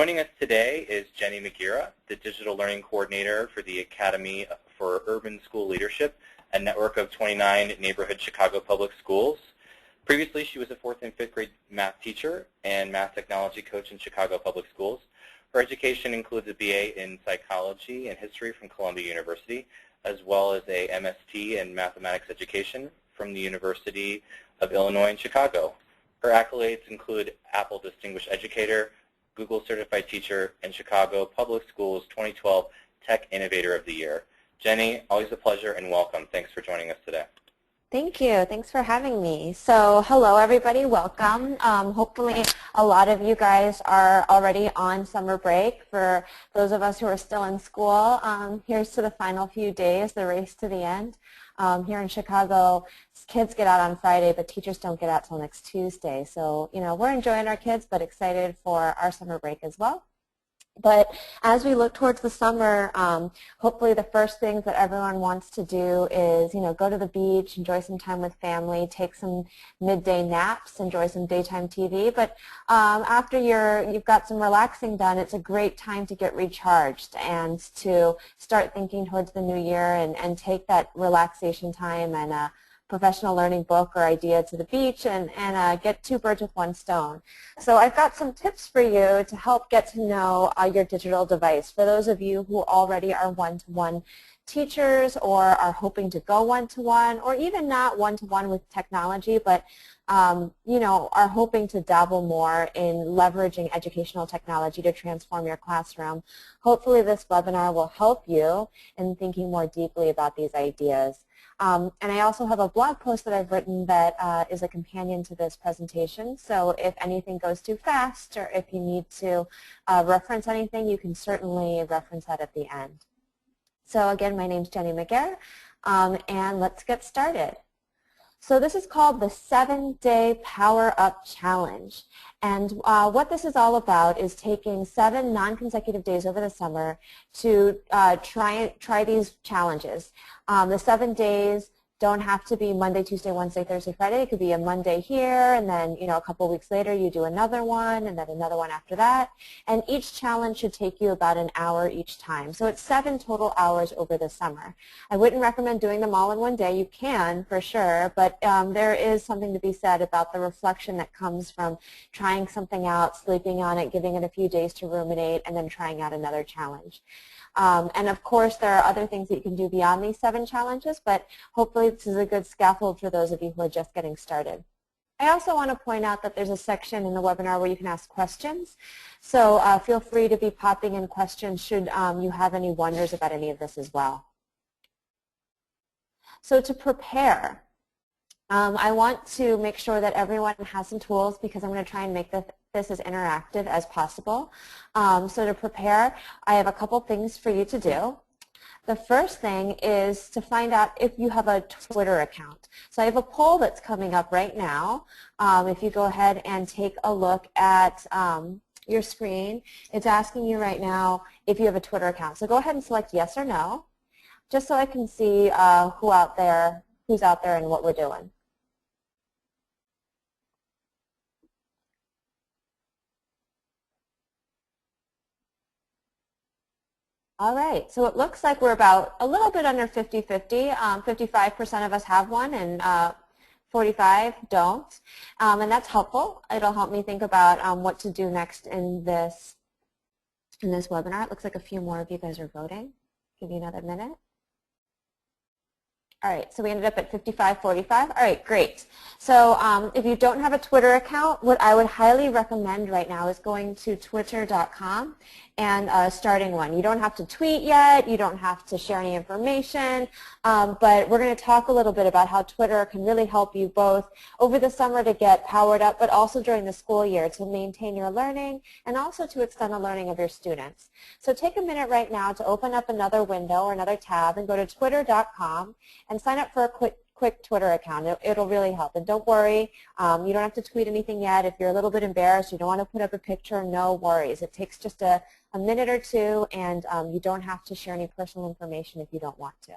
Joining us today is Jennie Magiera, the Digital Learning Coordinator for the Academy for Urban School Leadership, a network of 29 neighborhood Chicago public schools. Previously, she was a 4th and 5th grade math teacher and math technology coach in Chicago public schools. Her education includes a BA in psychology and history from Columbia University, as well as a MST in mathematics education from the University of Illinois in Chicago. Her accolades include Apple Distinguished Educator, Google Certified Teacher, and Chicago Public Schools 2012 Tech Innovator of the Year. Jennie, always a pleasure and welcome. Thanks for joining us today. Thank you. Thanks for having me. So hello everybody, welcome. Hopefully a lot of you guys are already on summer break. For those of us who are still in school, here's to the final few days, the race to the end. Here in Chicago, kids get out on Friday, but teachers don't get out till next Tuesday. So, we're enjoying our kids, but excited for our summer break as well. But as we look towards the summer, hopefully the first things that everyone wants to do is, go to the beach, enjoy some time with family, take some midday naps, enjoy some daytime TV. But after you've got some relaxing done, it's a great time to get recharged and to start thinking towards the new year and take that relaxation time and professional learning book or idea to the beach and get two birds with one stone. So I've got some tips for you to help get to know your digital device. For those of you who already are one-to-one teachers or are hoping to go one-to-one or even not one-to-one with technology, but are hoping to dabble more in leveraging educational technology to transform your classroom. Hopefully this webinar will help you in thinking more deeply about these ideas. And I also have a blog post that I've written that is a companion to this presentation. So if anything goes too fast or if you need to reference anything, you can certainly reference that at the end. So again, my name's Jennie Magiera, and let's get started. So this is called the 7-Day PowerUp Challenge. And what this is all about is taking 7 non-consecutive days over the summer to try these challenges. The 7 days don't have to be Monday, Tuesday, Wednesday, Thursday, Friday. It could be a Monday here, and then a couple weeks later you do another one, and then another one after that. And each challenge should take you about an hour each time. So it's 7 total hours over the summer. I wouldn't recommend doing them all in one day. You can, for sure, but there is something to be said about the reflection that comes from trying something out, sleeping on it, giving it a few days to ruminate, and then trying out another challenge. And of course, there are other things that you can do beyond these 7 challenges, but hopefully this is a good scaffold for those of you who are just getting started. I also want to point out that there's a section in the webinar where you can ask questions. So feel free to be popping in questions should you have any wonders about any of this as well. So to prepare, I want to make sure that everyone has some tools because I'm going to try and make this as interactive as possible. So to prepare, I have a couple things for you to do. The first thing is to find out if you have a Twitter account. So I have a poll that's coming up right now. If you go ahead and take a look at your screen, it's asking you right now if you have a Twitter account. So go ahead and select yes or no, just so I can see who's out there and what we're doing. All right, so it looks like we're about a little bit under 50-50. 55% of us have one and 45 don't, and that's helpful. It'll help me think about what to do next in this webinar. It looks like a few more of you guys are voting. Give you another minute. All right, so we ended up at 55-45. All right, great. So if you don't have a Twitter account, what I would highly recommend right now is going to twitter.com and starting one. You don't have to tweet yet. You don't have to share any information. But we're going to talk a little bit about how Twitter can really help you both over the summer to get powered up, but also during the school year to maintain your learning and also to extend the learning of your students. So take a minute right now to open up another window or another tab and go to twitter.com and sign up for a quick Twitter account. It'll really help. And don't worry, you don't have to tweet anything yet. If you're a little bit embarrassed, you don't want to put up a picture, no worries. It takes just a minute or two, and you don't have to share any personal information if you don't want to.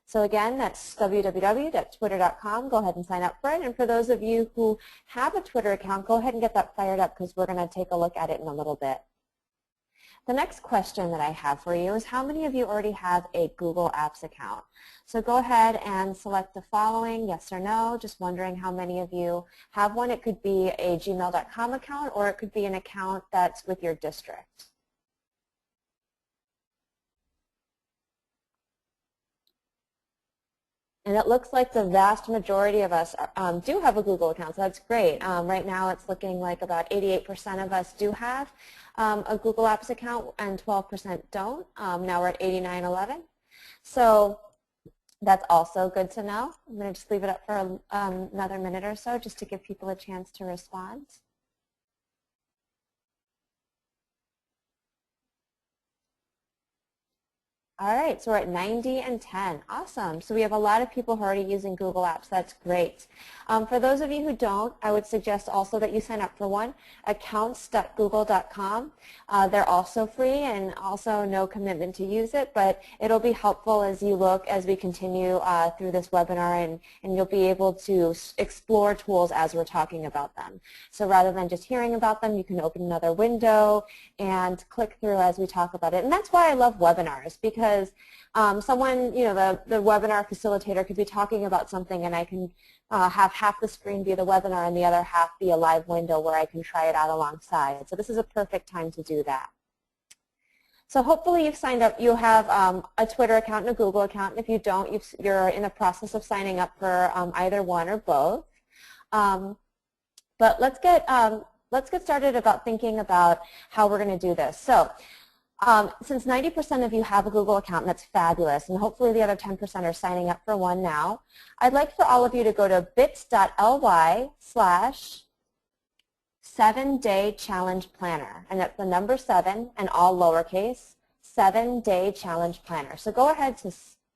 So again, that's www.twitter.com. Go ahead and sign up for it. And for those of you who have a Twitter account, go ahead and get that fired up because we're going to take a look at it in a little bit. The next question that I have for you is how many of you already have a Google Apps account? So go ahead and select the following, yes or no. Just wondering how many of you have one. It could be a gmail.com account or it could be an account that's with your district. And it looks like the vast majority of us do have a Google account, so that's great. Right now it's looking like about 88% of us do have a Google Apps account and 12% don't. Now we're at 89-11. So that's also good to know. I'm going to just leave it up for another minute or so just to give people a chance to respond. All right, so we're at 90 and 10. Awesome. So we have a lot of people who are already using Google Apps. That's great. For those of you who don't, I would suggest also that you sign up for one, accounts.google.com. They're also free and also no commitment to use it, but it'll be helpful as you look as we continue through this webinar, and you'll be able to explore tools as we're talking about them. So rather than just hearing about them, you can open another window and click through as we talk about it. And that's why I love webinars, because someone, the webinar facilitator could be talking about something and I can have half the screen be the webinar and the other half be a live window where I can try it out alongside. So this is a perfect time to do that. So hopefully you've signed up. You have a Twitter account and a Google account. And if you don't, you're in the process of signing up for either one or both. But let's get started about thinking about how we're going to do this. So since 90% of you have a Google account, and that's fabulous, and hopefully the other 10% are signing up for one now, I'd like for all of you to go to bit.ly/7-day challenge planner, and that's the number 7 and all lowercase, 7-day challenge planner. So go ahead to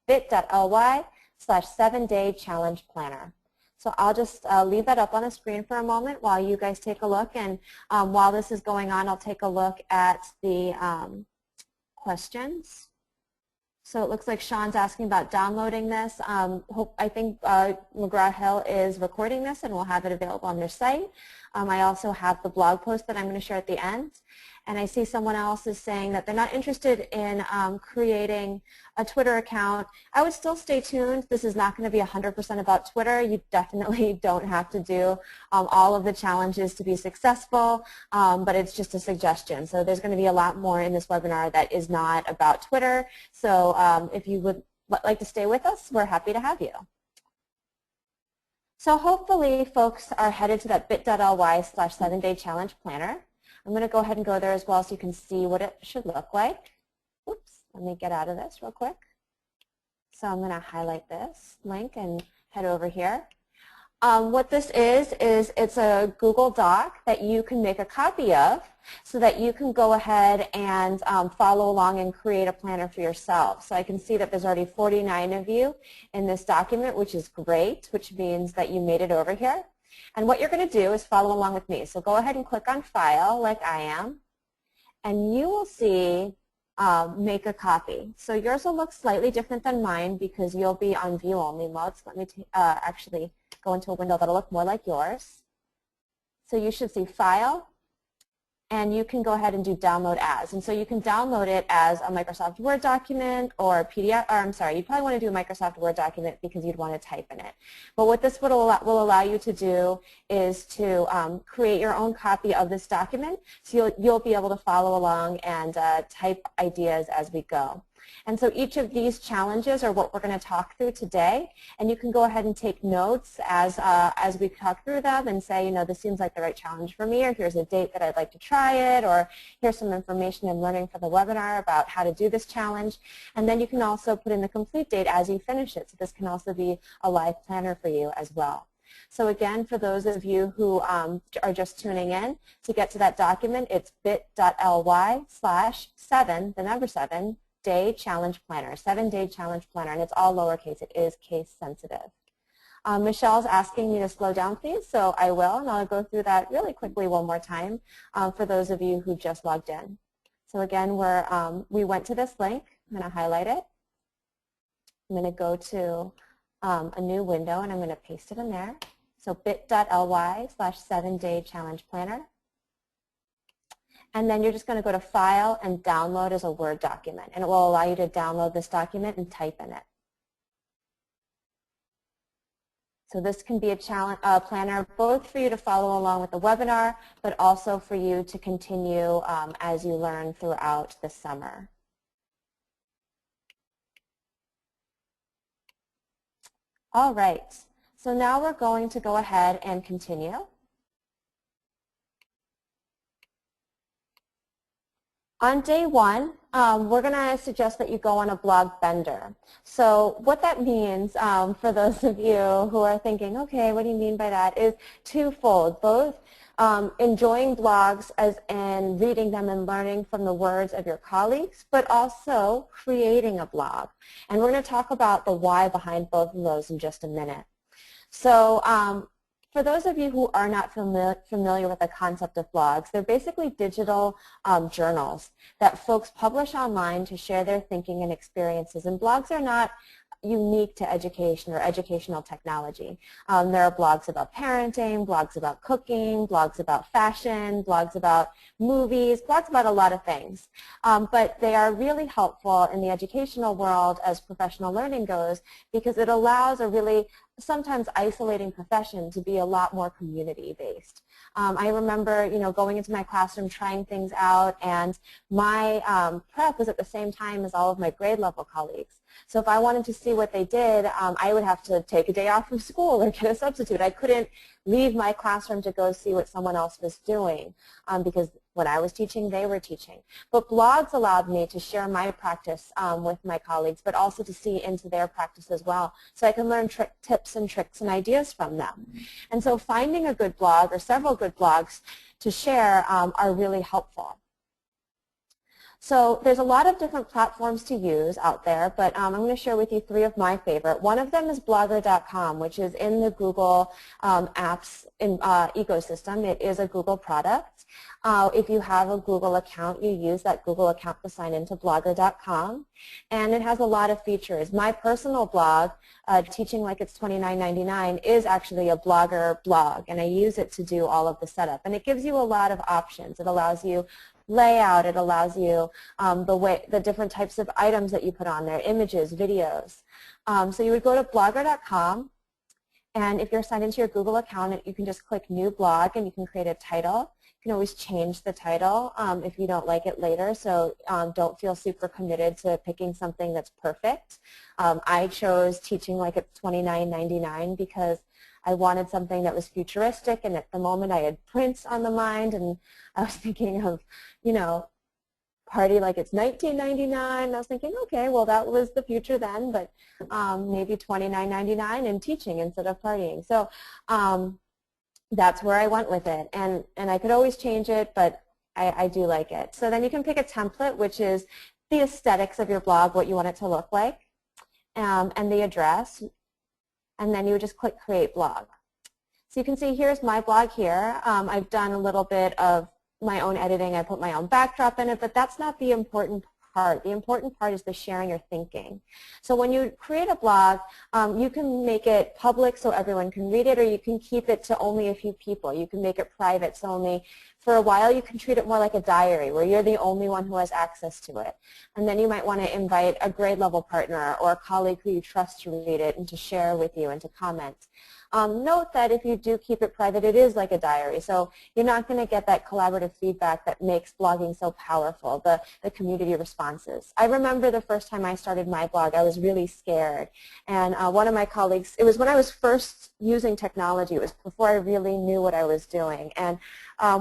bit.ly/7-day challenge planner. So I'll just leave that up on the screen for a moment while you guys take a look, and while this is going on, I'll take a look at the questions. So it looks like Sean's asking about downloading this. I think McGraw-Hill is recording this and we'll have it available on their site. I also have the blog post that I'm going to share at the end. And I see someone else is saying that they're not interested in creating a Twitter account. I would still stay tuned. This is not going to be 100% about Twitter. You definitely don't have to do all of the challenges to be successful, but it's just a suggestion. So there's going to be a lot more in this webinar that is not about Twitter. So if you would like to stay with us, we're happy to have you. So hopefully folks are headed to that bit.ly/7-day challenge planner. I'm going to go ahead and go there as well so you can see what it should look like. Oops, let me get out of this real quick. So I'm going to highlight this link and head over here. What this is it's a Google Doc that you can make a copy of so that you can go ahead and follow along and create a planner for yourself. So I can see that there's already 49 of you in this document, which is great, which means that you made it over here. And what you're going to do is follow along with me. So go ahead and click on File like I am, and you will see Make a Copy. So yours will look slightly different than mine because you'll be on view only mode. So let me actually go into a window that will look more like yours. So you should see File, and you can go ahead and do Download As. And so you can download it as a Microsoft Word document or a PDF, or I'm sorry, you probably want to do a Microsoft Word document because you'd want to type in it. But what this will allow you to do is to create your own copy of this document, so you'll be able to follow along and type ideas as we go. And so each of these challenges are what we're going to talk through today, and you can go ahead and take notes as we talk through them and say, this seems like the right challenge for me, or here's a date that I'd like to try it, or here's some information I'm learning for the webinar about how to do this challenge. And then you can also put in the complete date as you finish it. So this can also be a live planner for you as well. So again, for those of you who are just tuning in, to get to that document, it's bit.ly/7, the number 7, day challenge planner, 7-day challenge planner, and it's all lowercase. It is case sensitive. Michelle's asking me to slow down, please, so I will, and I'll go through that really quickly one more time for those of you who just logged in. So again, we went to this link. I'm going to highlight it. I'm going to go to a new window and I'm going to paste it in there. So bit.ly/7-day challenge planner. And then you're just going to go to File and Download as a Word document. And it will allow you to download this document and type in it. So this can be a planner both for you to follow along with the webinar, but also for you to continue as you learn throughout the summer. All right, so now we're going to go ahead and continue. On day one, we're going to suggest that you go on a blog bender. So what that means for those of you who are thinking, okay, what do you mean by that, is twofold. Both enjoying blogs as in reading them and learning from the words of your colleagues, but also creating a blog. And we're going to talk about the why behind both of those in just a minute. So for those of you who are not familiar with the concept of blogs, they're basically digital journals that folks publish online to share their thinking and experiences. And blogs are not unique to education or educational technology. There are blogs about parenting, blogs about cooking, blogs about fashion, blogs about movies, blogs about a lot of things. But they are really helpful in the educational world as professional learning goes because it allows a really sometimes isolating profession to be a lot more community-based. I remember, going into my classroom, trying things out, and my prep was at the same time as all of my grade level colleagues. So if I wanted to see what they did, I would have to take a day off from school or get a substitute. I couldn't leave my classroom to go see what someone else was doing because when I was teaching, they were teaching. But blogs allowed me to share my practice with my colleagues, but also to see into their practice as well, so I can learn tips and tricks and ideas from them. And so finding a good blog or several good blogs to share are really helpful. So there's a lot of different platforms to use out there, but I'm going to share with you 3 of my favorite. One of them is blogger.com, which is in the Google apps ecosystem. It is a Google product. If you have a Google account, you use that Google account to sign into blogger.com, and it has a lot of features. My personal blog, Teaching Like It's $29.99, is actually a blogger blog, and I use it to do all of the setup. And it gives you a lot of options. It allows you layout, it allows you the different types of items that you put on there, images, videos. So you would go to blogger.com, and if you're signed into your Google account, you can just click New Blog, and you can create a title. You can always change the title if you don't like it later, so don't feel super committed to picking something that's perfect. I chose Teaching Like It's $29.99 because I wanted something that was futuristic, and at the moment I had Prince on the mind, and I was thinking of, party like it's $19.99. I was thinking, okay, well that was the future then, but maybe $29.99 and teaching instead of partying. So that's where I went with it, and I could always change it, but I do like it. So then you can pick a template, which is the aesthetics of your blog, what you want it to look like, and the address. And then you would just click Create Blog. So you can see here's my blog here. I've done a little bit of my own editing. I put my own backdrop in it, but that's not the important part. The important part is the sharing your thinking. So when you create a blog, you can make it public so everyone can read it, or you can keep it to only a few people. You can make it private, so only for a while you can treat it more like a diary where you're the only one who has access to it. And then you might want to invite a grade level partner or a colleague who you trust to read it and to share with you and to comment. Note that if you do keep it private, it is like a diary, so you're not going to get that collaborative feedback that makes blogging so powerful, the community responses. I remember the first time I started my blog, I was really scared, and one of my colleagues, it was when I was first using technology, it was before I really knew what I was doing, and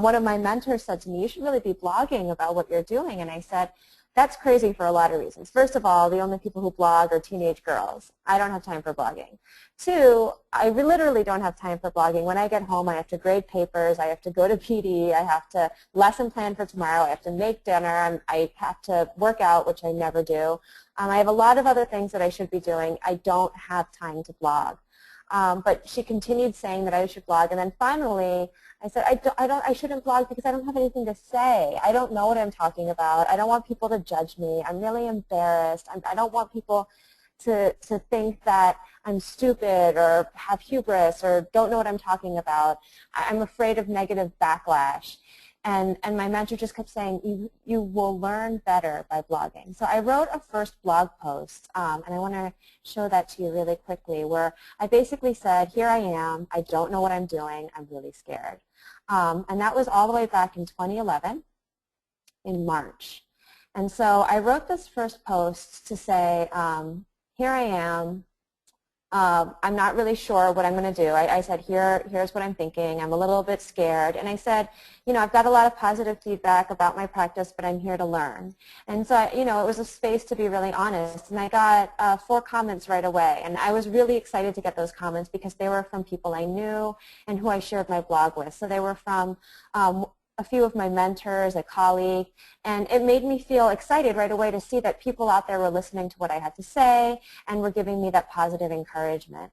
one of my mentors said to me, you should really be blogging about what you're doing, and I said, that's crazy for a lot of reasons. First of all, the only people who blog are teenage girls. I don't have time for blogging. 2, I literally don't have time for blogging. When I get home, I have to grade papers, I have to go to PD, I have to lesson plan for tomorrow, I have to make dinner, I have to work out, which I never do. I have a lot of other things that I should be doing. I don't have time to blog. But she continued saying that I should blog, and then finally I said, I shouldn't blog because I don't have anything to say. I don't know what I'm talking about. I don't want people to judge me. I'm really embarrassed. I don't want people to think that I'm stupid or have hubris or don't know what I'm talking about. I'm afraid of negative backlash. And my mentor just kept saying, you will learn better by blogging. So I wrote a first blog post, and I want to show that to you really quickly, where I basically said, here I am, I don't know what I'm doing, I'm really scared. And that was all the way back in 2011, in March. And so I wrote this first post to say, here I am, I'm not really sure what I'm going to do. I said, here's what I'm thinking. I'm a little bit scared. And I said, I've got a lot of positive feedback about my practice, but I'm here to learn. And so, it was a space to be really honest. And I got 4 comments right away. And I was really excited to get those comments because they were from people I knew and who I shared my blog with. So they were from a few of my mentors, a colleague, and it made me feel excited right away to see that people out there were listening to what I had to say and were giving me that positive encouragement.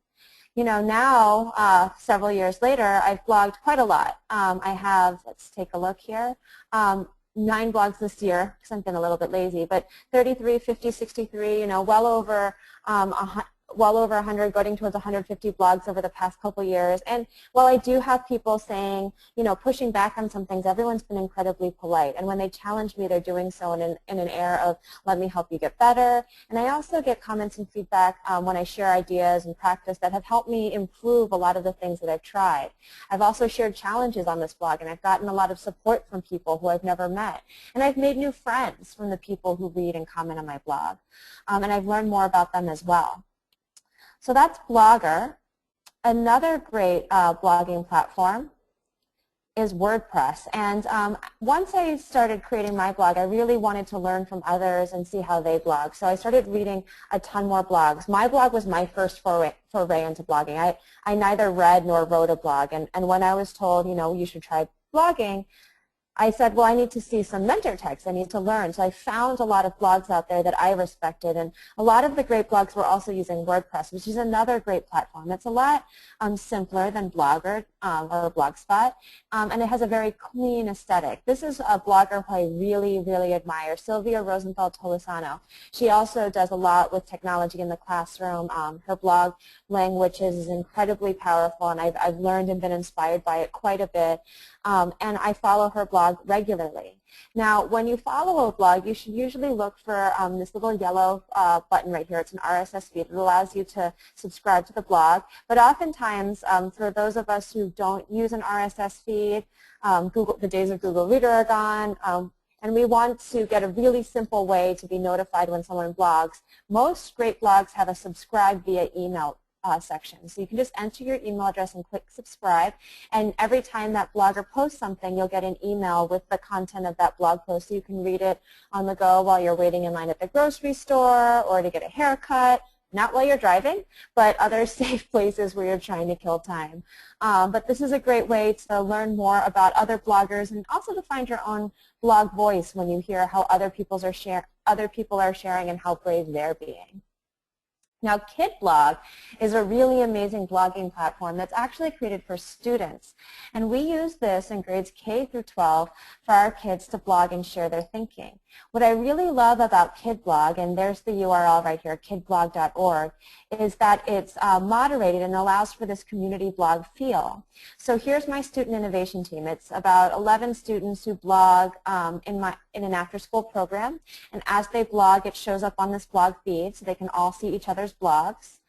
Now, several years later, I've blogged quite a lot. I have, let's take a look here, 9 blogs this year, because I've been a little bit lazy, but 33, 50, 63, well over 100, going towards 150 blogs over the past couple years. And while I do have people saying, pushing back on some things, everyone's been incredibly polite. And when they challenge me, they're doing so in an air of, let me help you get better. And I also get comments and feedback when I share ideas and practice that have helped me improve a lot of the things that I've tried. I've also shared challenges on this blog, and I've gotten a lot of support from people who I've never met. And I've made new friends from the people who read and comment on my blog. And I've learned more about them as well. So that's Blogger. Another great blogging platform is WordPress. And once I started creating my blog, I really wanted to learn from others and see how they blog. So I started reading a ton more blogs. My blog was my first foray into blogging. I neither read nor wrote a blog. And when I was told, you should try blogging, I said, well, I need to see some mentor texts. I need to learn. So I found a lot of blogs out there that I respected. And a lot of the great blogs were also using WordPress, which is another great platform. It's a lot simpler than Blogger or Blogspot. And it has a very clean aesthetic. This is a blogger who I really, really admire, Sylvia Rosenthal Tolosano. She also does a lot with technology in the classroom. Her blog, Languages, is incredibly powerful, and I've learned and been inspired by it quite a bit. And I follow her blog regularly. Now, when you follow a blog, you should usually look for this little yellow button right here. It's an RSS feed. It allows you to subscribe to the blog. But oftentimes, for those of us who don't use an RSS feed, the days of Google Reader are gone, and we want to get a really simple way to be notified when someone blogs. Most great blogs have a subscribe via email section. So you can just enter your email address and click subscribe, and every time that blogger posts something, you'll get an email with the content of that blog post, so you can read it on the go while you're waiting in line at the grocery store or to get a haircut, not while you're driving, but other safe places where you're trying to kill time. But this is a great way to learn more about other bloggers and also to find your own blog voice when you hear how other people are sharing and how brave they're being. Now, KidBlog is a really amazing blogging platform that's actually created for students. And we use this in grades K through 12 for our kids to blog and share their thinking. What I really love about KidBlog, and there's the URL right here, kidblog.org, is that it's moderated and allows for this community blog feel. So here's my student innovation team. It's about 11 students who blog in an after-school program. And as they blog, it shows up on this blog feed so they can all see each other's blogs.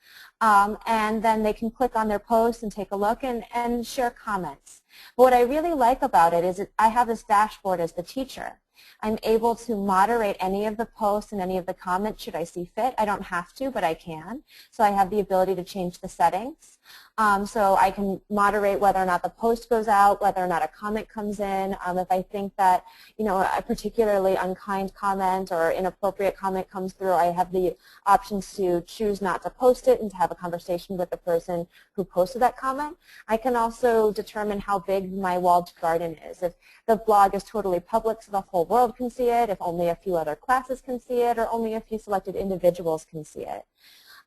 And then they can click on their posts and take a look and share comments. But what I really like about it is I have this dashboard as the teacher. I'm able to moderate any of the posts and any of the comments should I see fit. I don't have to, but I can. So I have the ability to change the settings. So I can moderate whether or not the post goes out, whether or not a comment comes in. If I think that, a particularly unkind comment or inappropriate comment comes through, I have the options to choose not to post it and to have a conversation with the person who posted that comment. I can also determine how big my walled garden is. If the blog is totally public so the whole world can see it, if only a few other classes can see it, or only a few selected individuals can see it.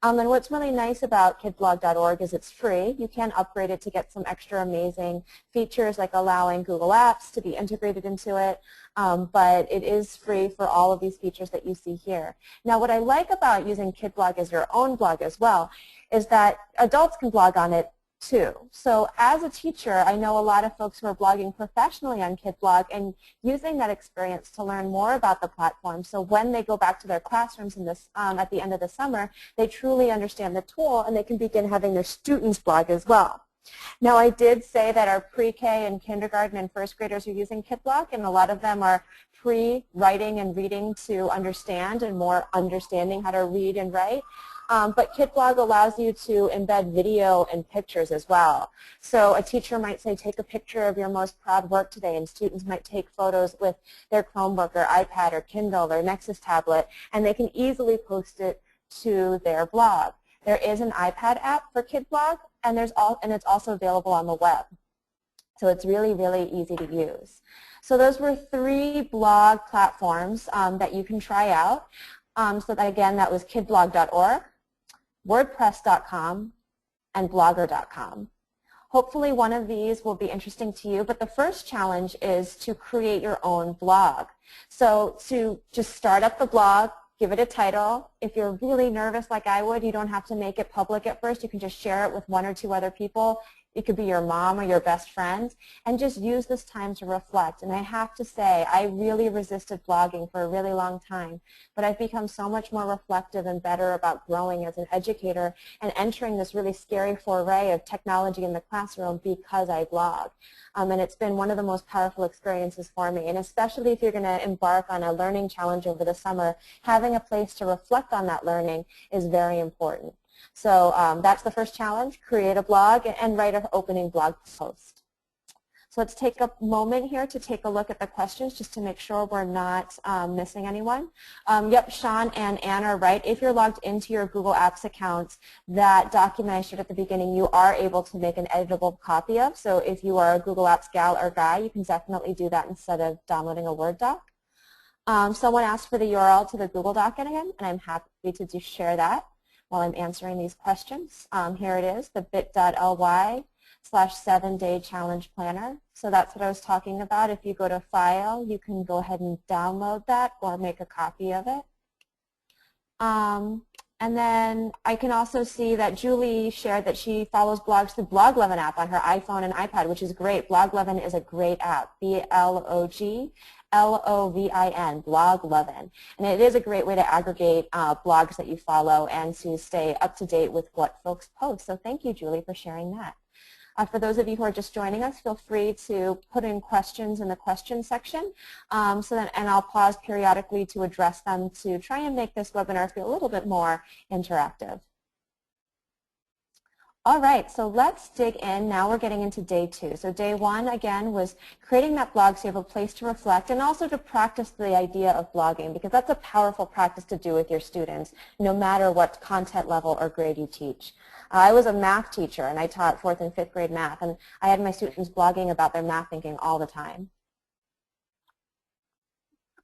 And what's really nice about kidblog.org is it's free. You can upgrade it to get some extra amazing features like allowing Google Apps to be integrated into it, but it is free for all of these features that you see here. Now what I like about using KidBlog as your own blog as well is that adults can blog on it too. So as a teacher, I know a lot of folks who are blogging professionally on KidBlog and using that experience to learn more about the platform. So when they go back to their classrooms in this, at the end of the summer, they truly understand the tool and they can begin having their students blog as well. Now I did say that our pre-K and kindergarten and first graders are using KidBlog, and a lot of them are pre-writing and reading to understand and more understanding how to read and write. But KidBlog allows you to embed video and pictures as well. So a teacher might say, take a picture of your most proud work today, and students might take photos with their Chromebook or iPad or Kindle or Nexus tablet, and they can easily post it to their blog. There is an iPad app for KidBlog, and it's also available on the web. So it's really, really easy to use. So those were 3 blog platforms that you can try out. So that again, that was kidblog.org, WordPress.com, and Blogger.com. Hopefully one of these will be interesting to you, but the first challenge is to create your own blog. So to just start up the blog, give it a title. If you're really nervous like I would, you don't have to make it public at first. You can just share it with 1 or 2 other people. It could be your mom or your best friend, and just use this time to reflect. And I have to say, I really resisted blogging for a really long time, but I've become so much more reflective and better about growing as an educator and entering this really scary foray of technology in the classroom because I blog. And it's been one of the most powerful experiences for me, and especially if you're going to embark on a learning challenge over the summer, having a place to reflect on that learning is very important. So that's the first challenge, create a blog and write an opening blog post. So let's take a moment here to take a look at the questions just to make sure we're not missing anyone. Yep, Sean and Ann are right. If you're logged into your Google Apps account, that document I showed at the beginning, you are able to make an editable copy of. So if you are a Google Apps gal or guy, you can definitely do that instead of downloading a Word doc. Someone asked for the URL to the Google Doc again, and I'm happy to share that while I'm answering these questions. Here it is, the bit.ly/7-day challenge planner. So that's what I was talking about. If you go to File, you can go ahead and download that or make a copy of it. And then I can also see that Julie shared that she follows blogs through BlogLovin app on her iPhone and iPad, which is great. BlogLovin is a great app, BLOGLOVIN, BlogLovin. And it is a great way to aggregate blogs that you follow and to stay up to date with what folks post. So thank you, Julie, for sharing that. For those of you who are just joining us, feel free to put in questions in the question section, and I'll pause periodically to address them to try and make this webinar feel a little bit more interactive. All right, so let's dig in. Now we're getting into day 2. So day 1, again, was creating that blog so you have a place to reflect and also to practice the idea of blogging, because that's a powerful practice to do with your students, no matter what content level or grade you teach. I was a math teacher, and I taught 4th and 5th grade math, and I had my students blogging about their math thinking all the time.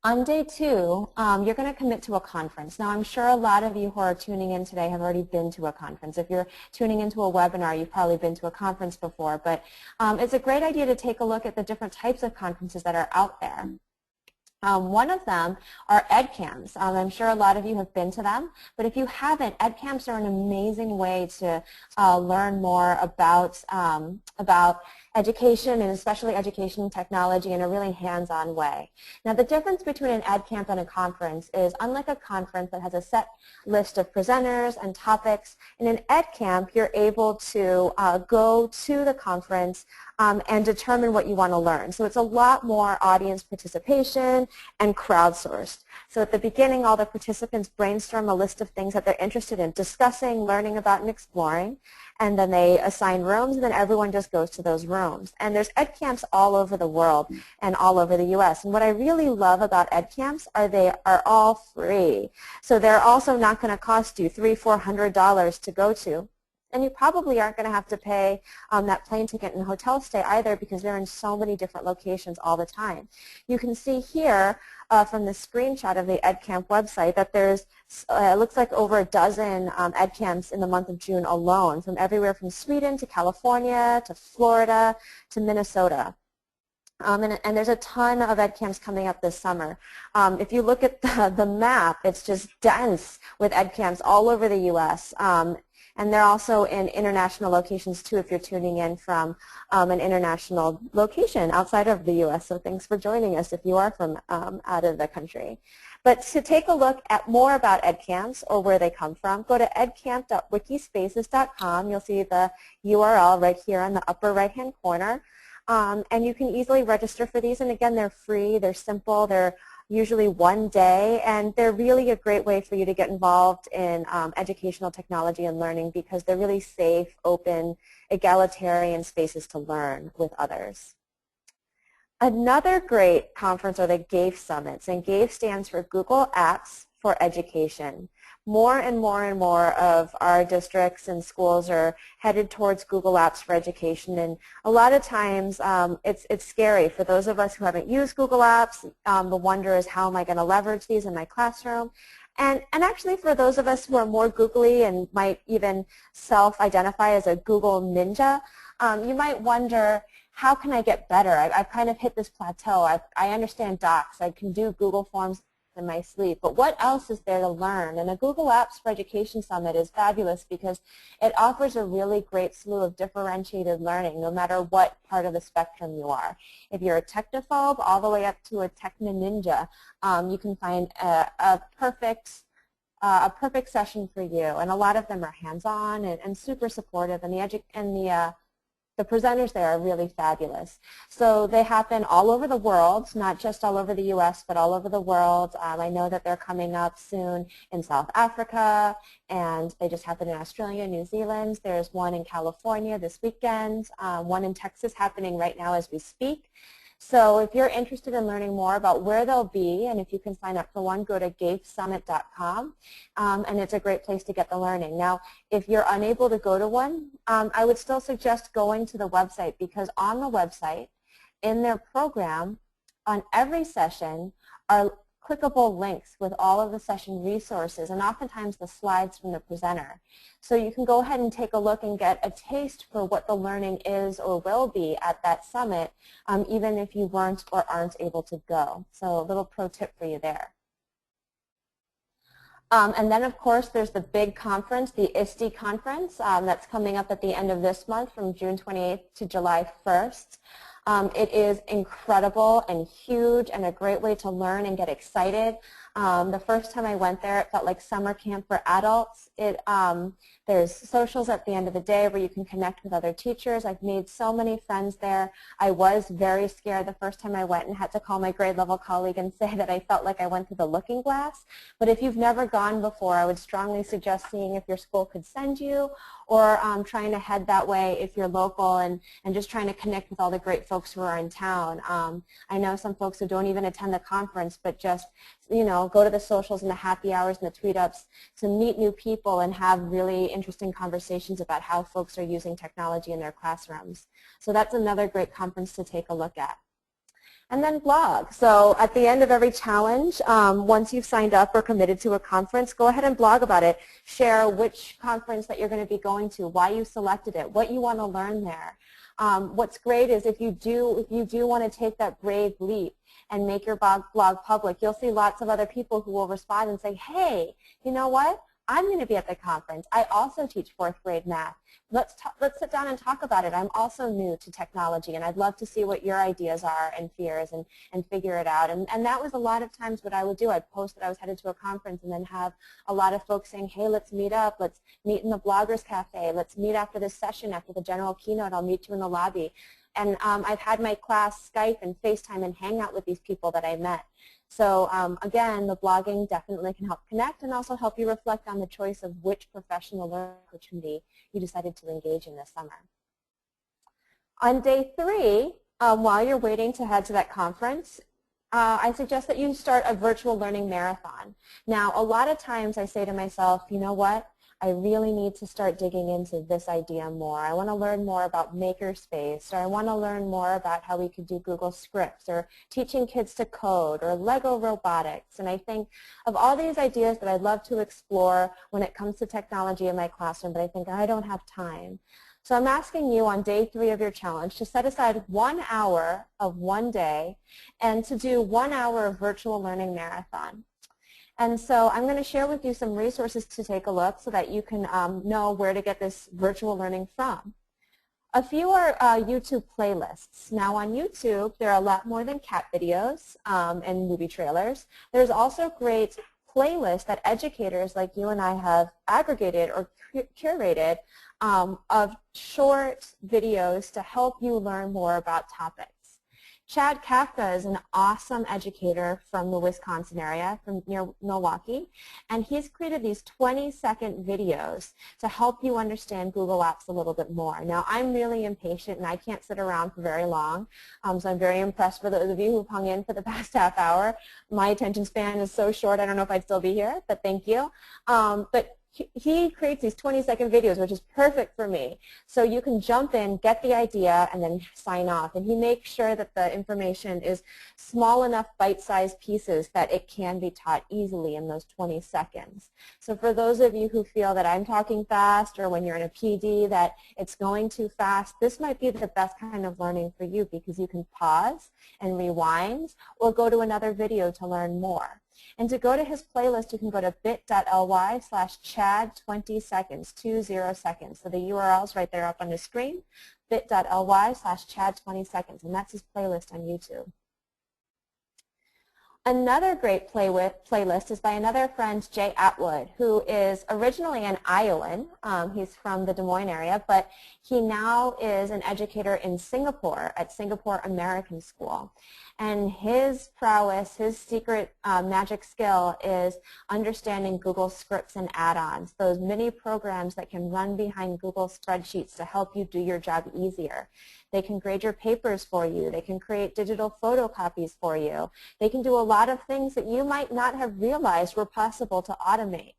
On day 2, you're going to commit to a conference. Now, I'm sure a lot of you who are tuning in today have already been to a conference. If you're tuning into a webinar, you've probably been to a conference before, but it's a great idea to take a look at the different types of conferences that are out there. One of them are EdCamps. I'm sure a lot of you have been to them, but if you haven't, EdCamps are an amazing way to learn more about education, and especially education and technology, in a really hands-on way. Now, the difference between an EdCamp and a conference is, unlike a conference that has a set list of presenters and topics, in an EdCamp you're able to go to the conference and determine what you want to learn. So it's a lot more audience participation and crowdsourced. So at the beginning, all the participants brainstorm a list of things that they're interested in discussing, learning about, and exploring. And then they assign rooms, and then everyone just goes to those rooms. And there's EdCamps all over the world and all over the U.S. And what I really love about EdCamps are they are all free. So they're also not going to cost you $300–400 to go to. And you probably aren't going to have to pay that plane ticket and hotel stay either, because they're in so many different locations all the time. You can see here from the screenshot of the EdCamp website that there's, it looks like over a dozen EdCamps in the month of June alone, from everywhere from Sweden to California to Florida to Minnesota. And there's a ton of EdCamps coming up this summer. If you look at the map, it's just dense with EdCamps all over the U.S. And they're also in international locations too, if you're tuning in from an international location outside of the U.S. So thanks for joining us if you are from out of the country. But to take a look at more about EdCamps or where they come from, go to edcamp.wikispaces.com. You'll see the URL right here on the upper right-hand corner. And you can easily register for these. And again, they're free, they're simple, they're usually one day, and they're really a great way for you to get involved in educational technology and learning, because they're really safe, open, egalitarian spaces to learn with others. Another great conference are the GAFE Summits, and GAFE stands for Google Apps for Education. More and more and more of our districts and schools are headed towards Google Apps for Education, and a lot of times it's scary for those of us who haven't used Google Apps. The wonder is, how am I going to leverage these in my classroom? And actually, for those of us who are more googly and might even self-identify as a Google ninja, you might wonder, how can I get better? I've kind of hit this plateau. I understand Docs. I can do Google Forms in my sleep, but what else is there to learn? And a Google Apps for Education Summit is fabulous because it offers a really great slew of differentiated learning, no matter what part of the spectrum you are. If you're a technophobe all the way up to a techno ninja, you can find a perfect session for you. And a lot of them are hands-on and super supportive, and the presenters there are really fabulous. So they happen all over the world, not just all over the U.S., but all over the world. I know that they're coming up soon in South Africa, and they just happened in Australia, New Zealand. There's one in California this weekend, one in Texas happening right now as we speak. So if you're interested in learning more about where they'll be, and if you can sign up for one, go to gafesummit.com, and it's a great place to get the learning. Now, if you're unable to go to one, I would still suggest going to the website, because on the website, in their program, on every session are clickable links with all of the session resources and oftentimes the slides from the presenter. So you can go ahead and take a look and get a taste for what the learning is or will be at that summit, even if you weren't or aren't able to go. So a little pro tip for you there. And then, of course, there's the big conference, the ISTE conference, that's coming up at the end of this month from June 28th to July 1st. It is incredible and huge and a great way to learn and get excited. The first time I went there, it felt like summer camp for adults. There's socials at the end of the day where you can connect with other teachers. I've made so many friends there. I was very scared the first time I went and had to call my grade level colleague and say that I felt like I went through the looking glass. But if you've never gone before, I would strongly suggest seeing if your school could send you, or trying to head that way if you're local, and just trying to connect with all the great folks who are in town. I know some folks who don't even attend the conference, but just, you know, go to the socials and the happy hours and the tweet ups to meet new people and have really interesting conversations about how folks are using technology in their classrooms. So that's another great conference to take a look at. And then blog. So at the end of every challenge, once you've signed up or committed to a conference, go ahead and blog about it. Share which conference that you're going to be going to, why you selected it, what you want to learn there. What's great is if you do want to take that brave leap and make your blog public, you'll see lots of other people who will respond and say, hey, you know what? I'm going to be at the conference. I also teach 4th grade math. Let's sit down and talk about it. I'm also new to technology, and I'd love to see what your ideas are and fears and figure it out. And that was a lot of times what I would do. I'd post that I was headed to a conference and then have a lot of folks saying, hey, let's meet up. Let's meet in the Bloggers Cafe. Let's meet after this session, after the general keynote. I'll meet you in the lobby. And I've had my class Skype and FaceTime and hang out with these people that I met. So again, the blogging definitely can help connect and also help you reflect on the choice of which professional learning opportunity you decided to engage in this summer. On day 3, while you're waiting to head to that conference, I suggest that you start a virtual learning marathon. Now, a lot of times I say to myself, you know what? I really need to start digging into this idea more. I want to learn more about Makerspace, or I want to learn more about how we could do Google Scripts, or teaching kids to code, or Lego robotics. And I think of all these ideas that I'd love to explore when it comes to technology in my classroom, but I think I don't have time. So I'm asking you on day 3 of your challenge to set aside 1 hour of one day and to do 1 hour of virtual learning marathon. And so I'm going to share with you some resources to take a look so that you can know where to get this virtual learning from. A few are YouTube playlists. Now on YouTube, there are a lot more than cat videos and movie trailers. There's also great playlists that educators like you and I have aggregated or curated of short videos to help you learn more about topics. Chad Kafka is an awesome educator from the Wisconsin area, from near Milwaukee, and he's created these 20-second videos to help you understand Google Apps a little bit more. Now, I'm really impatient, and I can't sit around for very long, so I'm very impressed with those of you who've hung in for the past half hour. My attention span is so short, I don't know if I'd still be here, but thank you. But he creates these 20-second videos, which is perfect for me. So you can jump in, get the idea, and then sign off. And he makes sure that the information is small enough bite-sized pieces that it can be taught easily in those 20 seconds. So for those of you who feel that I'm talking fast, or when you're in a PD that it's going too fast, this might be the best kind of learning for you because you can pause and rewind or go to another video to learn more. And to go to his playlist, you can go to bit.ly/Chad20seconds, 20 seconds. So the URL is right there up on the screen, bit.ly/Chad20seconds, and that's his playlist on YouTube. Another great playlist is by another friend, Jay Atwood, who is originally an Iowan. He's from the Des Moines area, but he now is an educator in Singapore at Singapore American School. And his prowess, his secret magic skill is understanding Google Scripts and add-ons, those mini programs that can run behind Google spreadsheets to help you do your job easier. They can grade your papers for you. They can create digital photocopies for you. They can do a lot of things that you might not have realized were possible to automate.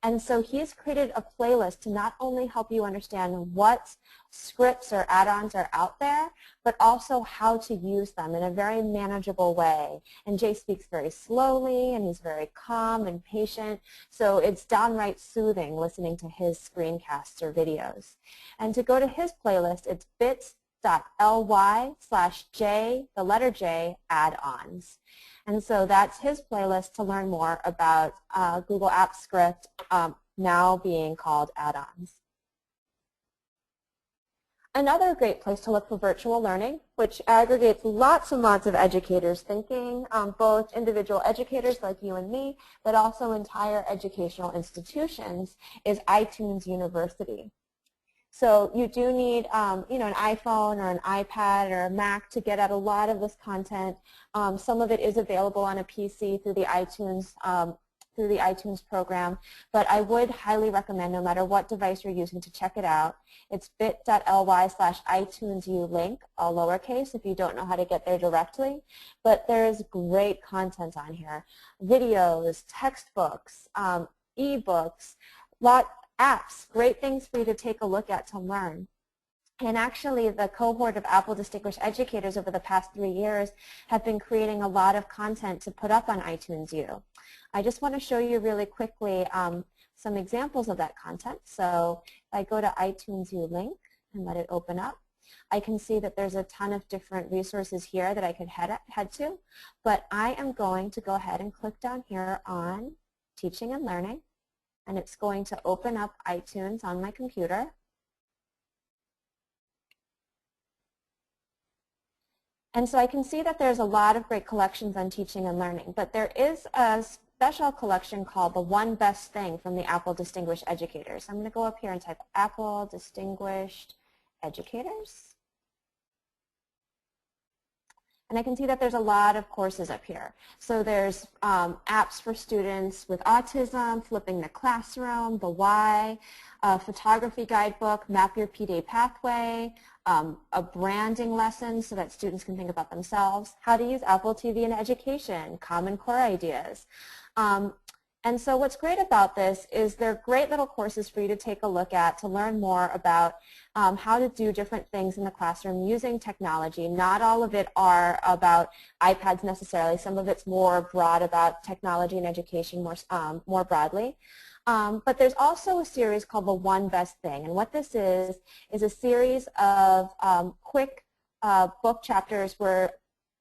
And so he's created a playlist to not only help you understand what scripts or add-ons are out there, but also how to use them in a very manageable way. And Jay speaks very slowly, and he's very calm and patient, so it's downright soothing listening to his screencasts or videos. And to go to his playlist, it's bit.ly/J, the letter J, add-ons. And so that's his playlist to learn more about Google Apps Script, now being called add-ons. Another great place to look for virtual learning, which aggregates lots and lots of educators thinking, both individual educators like you and me, but also entire educational institutions, is iTunes University. So you do need, an iPhone or an iPad or a Mac to get at a lot of this content. Some of it is available on a PC through the iTunes program, but I would highly recommend, no matter what device you're using, to check it out. It's bit.ly/iTunesu-link, all lowercase, if you don't know how to get there directly. But there is great content on here: videos, textbooks, ebooks, apps, great things for you to take a look at to learn. And actually, the cohort of Apple Distinguished Educators over the past 3 years have been creating a lot of content to put up on iTunes U. I just want to show you really quickly some examples of that content. So if I go to iTunes U link and let it open up, I can see that there's a ton of different resources here that I could head to. But I am going to go ahead and click down here on Teaching and Learning, and it's going to open up iTunes on my computer. And so I can see that there's a lot of great collections on teaching and learning, but there is a special collection called The One Best Thing from the Apple Distinguished Educators. I'm going to go up here and type Apple Distinguished Educators. And I can see that there's a lot of courses up here. So there's apps for students with autism, Flipping the Classroom, The Why, a photography guidebook, Map Your P-Day Pathway, a branding lesson so that students can think about themselves, how to use Apple TV in education, Common Core ideas. And so what's great about this is they're great little courses for you to take a look at to learn more about how to do different things in the classroom using technology. Not all of it are about iPads necessarily. Some of it's more broad about technology and education more broadly. But there's also a series called The One Best Thing. And what this is a series of quick book chapters where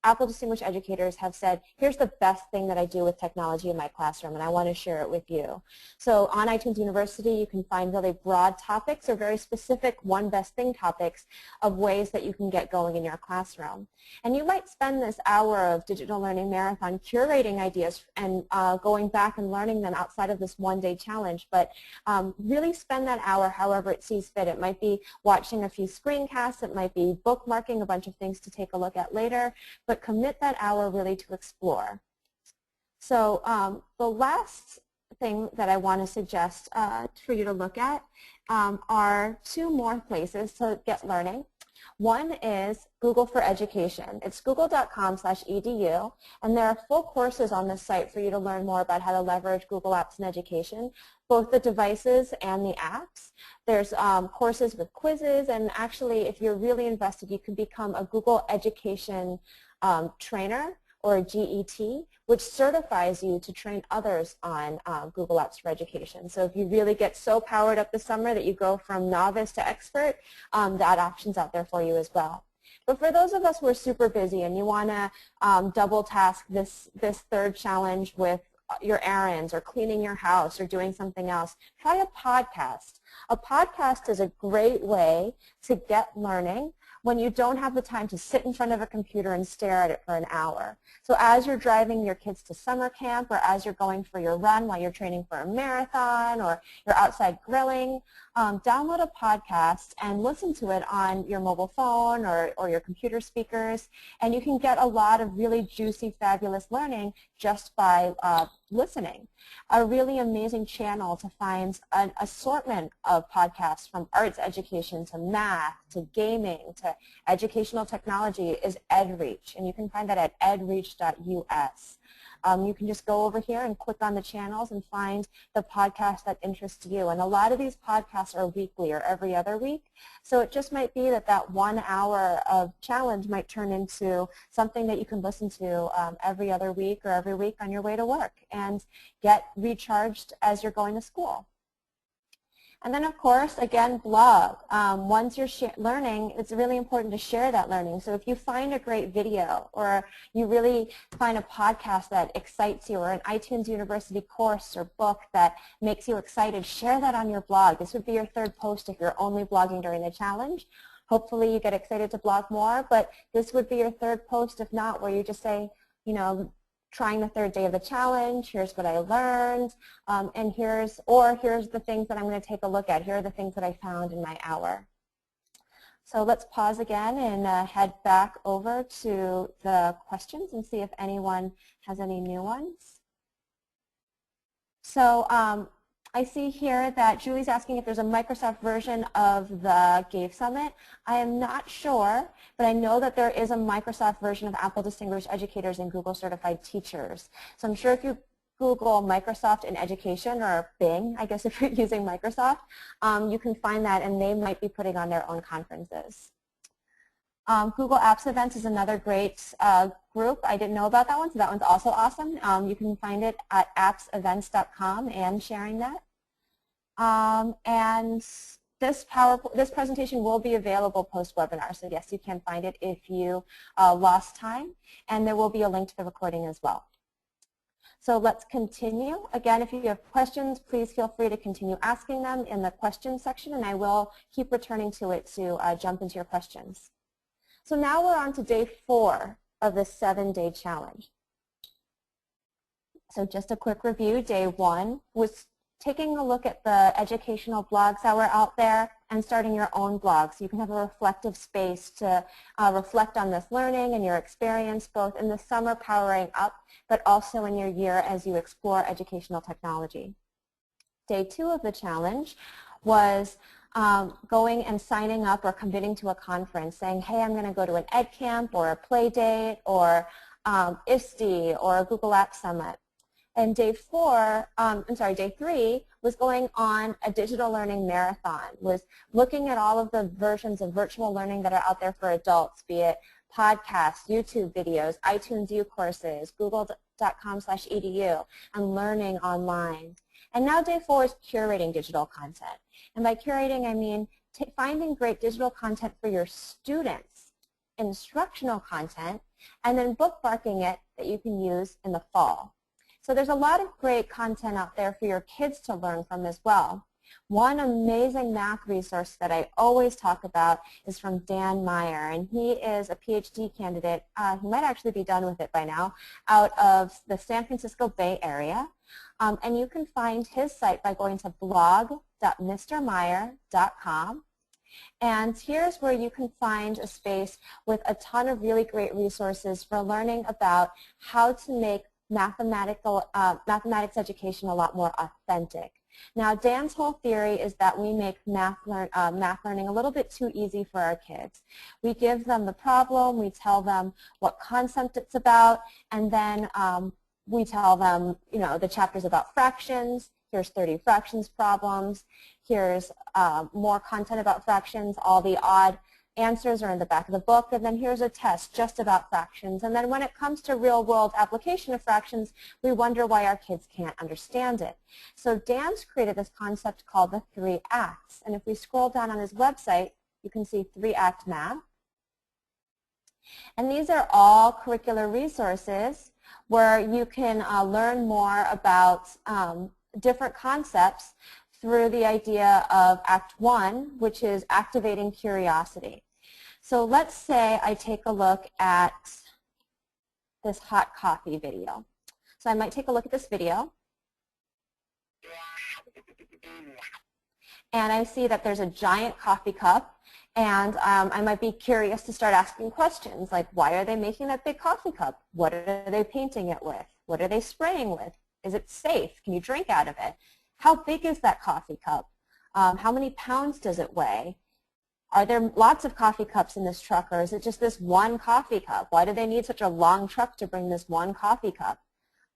Apple Distinguished Educators have said, here's the best thing that I do with technology in my classroom, and I want to share it with you. So on iTunes University, you can find really broad topics or very specific one best thing topics of ways that you can get going in your classroom. And you might spend this hour of digital learning marathon curating ideas and going back and learning them outside of this one-day challenge, but really spend that hour however it sees fit. It might be watching a few screencasts, it might be bookmarking a bunch of things to take a look at later, but commit that hour really to explore. So the last thing that I want to suggest for you to look at are two more places to get learning. One is Google for Education. It's google.com/edu, and there are full courses on this site for you to learn more about how to leverage Google Apps in education, both the devices and the apps. There's courses with quizzes, and actually, if you're really invested, you can become a Google Education trainer or a GET, which certifies you to train others on Google Apps for Education. So if you really get so powered up this summer that you go from novice to expert, that option's out there for you as well. But for those of us who are super busy and you want to double task this third challenge with your errands or cleaning your house or doing something else, try a podcast. A podcast is a great way to get learning when you don't have the time to sit in front of a computer and stare at it for an hour. So as you're driving your kids to summer camp, or as you're going for your run while you're training for a marathon, or you're outside grilling, download a podcast and listen to it on your mobile phone or your computer speakers, and you can get a lot of really juicy, fabulous learning just by listening. A really amazing channel to find an assortment of podcasts from arts education to math to gaming to educational technology is EdReach, and you can find that at edreach.us. You can just go over here and click on the channels and find the podcast that interests you. And a lot of these podcasts are weekly or every other week. So it just might be that that 1 hour of challenge might turn into something that you can listen to every other week or every week on your way to work and get recharged as you're going to school. And then, of course, again, blog. Once you're learning, it's really important to share that learning. So if you find a great video or you really find a podcast that excites you or an iTunes University course or book that makes you excited, share that on your blog. This would be your third post if you're only blogging during the challenge. Hopefully you get excited to blog more, but this would be your third post, if not, where you just say, you know, trying the third day of the challenge, here's what I learned, and here's the things that I'm going to take a look at. Here are the things that I found in my hour. So let's pause again and head back over to the questions and see if anyone has any new ones. So I see here that Julie's asking if there's a Microsoft version of the GAVE Summit. I am not sure, but I know that there is a Microsoft version of Apple Distinguished Educators and Google Certified Teachers. So I'm sure if you Google Microsoft in Education, or Bing, I guess if you're using Microsoft, you can find that, and they might be putting on their own conferences. Google Apps Events is another great group. I didn't know about that one, so that one's also awesome. You can find it at appsevents.com and sharing that. And this presentation will be available post-webinar, so yes, you can find it if you lost time, and there will be a link to the recording as well. So let's continue. Again, if you have questions, please feel free to continue asking them in the questions section, and I will keep returning to it to jump into your questions. So now we're on to day 4 of the 7-day challenge. So just a quick review. Day 1 was taking a look at the educational blogs that were out there and starting your own blog so you can have a reflective space to reflect on this learning and your experience both in the summer powering up but also in your year as you explore educational technology. Day 2 of the challenge was going and signing up or committing to a conference, saying, hey, I'm going to go to an Ed Camp or a Play Date or ISTE or a Google Apps Summit. And day 3 was going on a digital learning marathon, was looking at all of the versions of virtual learning that are out there for adults, be it podcasts, YouTube videos, iTunes U courses, google.com/edu, and learning online. And now day 4 is curating digital content. And by curating, I mean finding great digital content for your students, instructional content, and then bookmarking it that you can use in the fall. So there's a lot of great content out there for your kids to learn from as well. One amazing math resource that I always talk about is from Dan Meyer, and he is a PhD candidate, he might actually be done with it by now, out of the San Francisco Bay Area. And you can find his site by going to blog.mrmeyer.com. And here's where you can find a space with a ton of really great resources for learning about how to make mathematics education a lot more authentic. Now, Dan's whole theory is that we make math learning a little bit too easy for our kids. We give them the problem, we tell them what concept it's about, and then we tell them, you know, the chapter's about fractions. Here's 30 fractions problems. Here's more content about fractions. All the odd answers are in the back of the book. And then here's a test just about fractions. And then when it comes to real-world application of fractions, we wonder why our kids can't understand it. So Dan's created this concept called the 3 acts. And if we scroll down on his website, you can see 3-act math. And these are all curricular resources where you can learn more about different concepts through the idea of Act 1, which is activating curiosity. So let's say I take a look at this hot coffee video. So I might take a look at this video. And I see that there's a giant coffee cup, and I might be curious to start asking questions like, why are they making that big coffee cup? What are they painting it with? What are they spraying with? Is it safe? Can you drink out of it? How big is that coffee cup? How many pounds does it weigh? Are there lots of coffee cups in this truck, or is it just this one coffee cup? Why do they need such a long truck to bring this one coffee cup?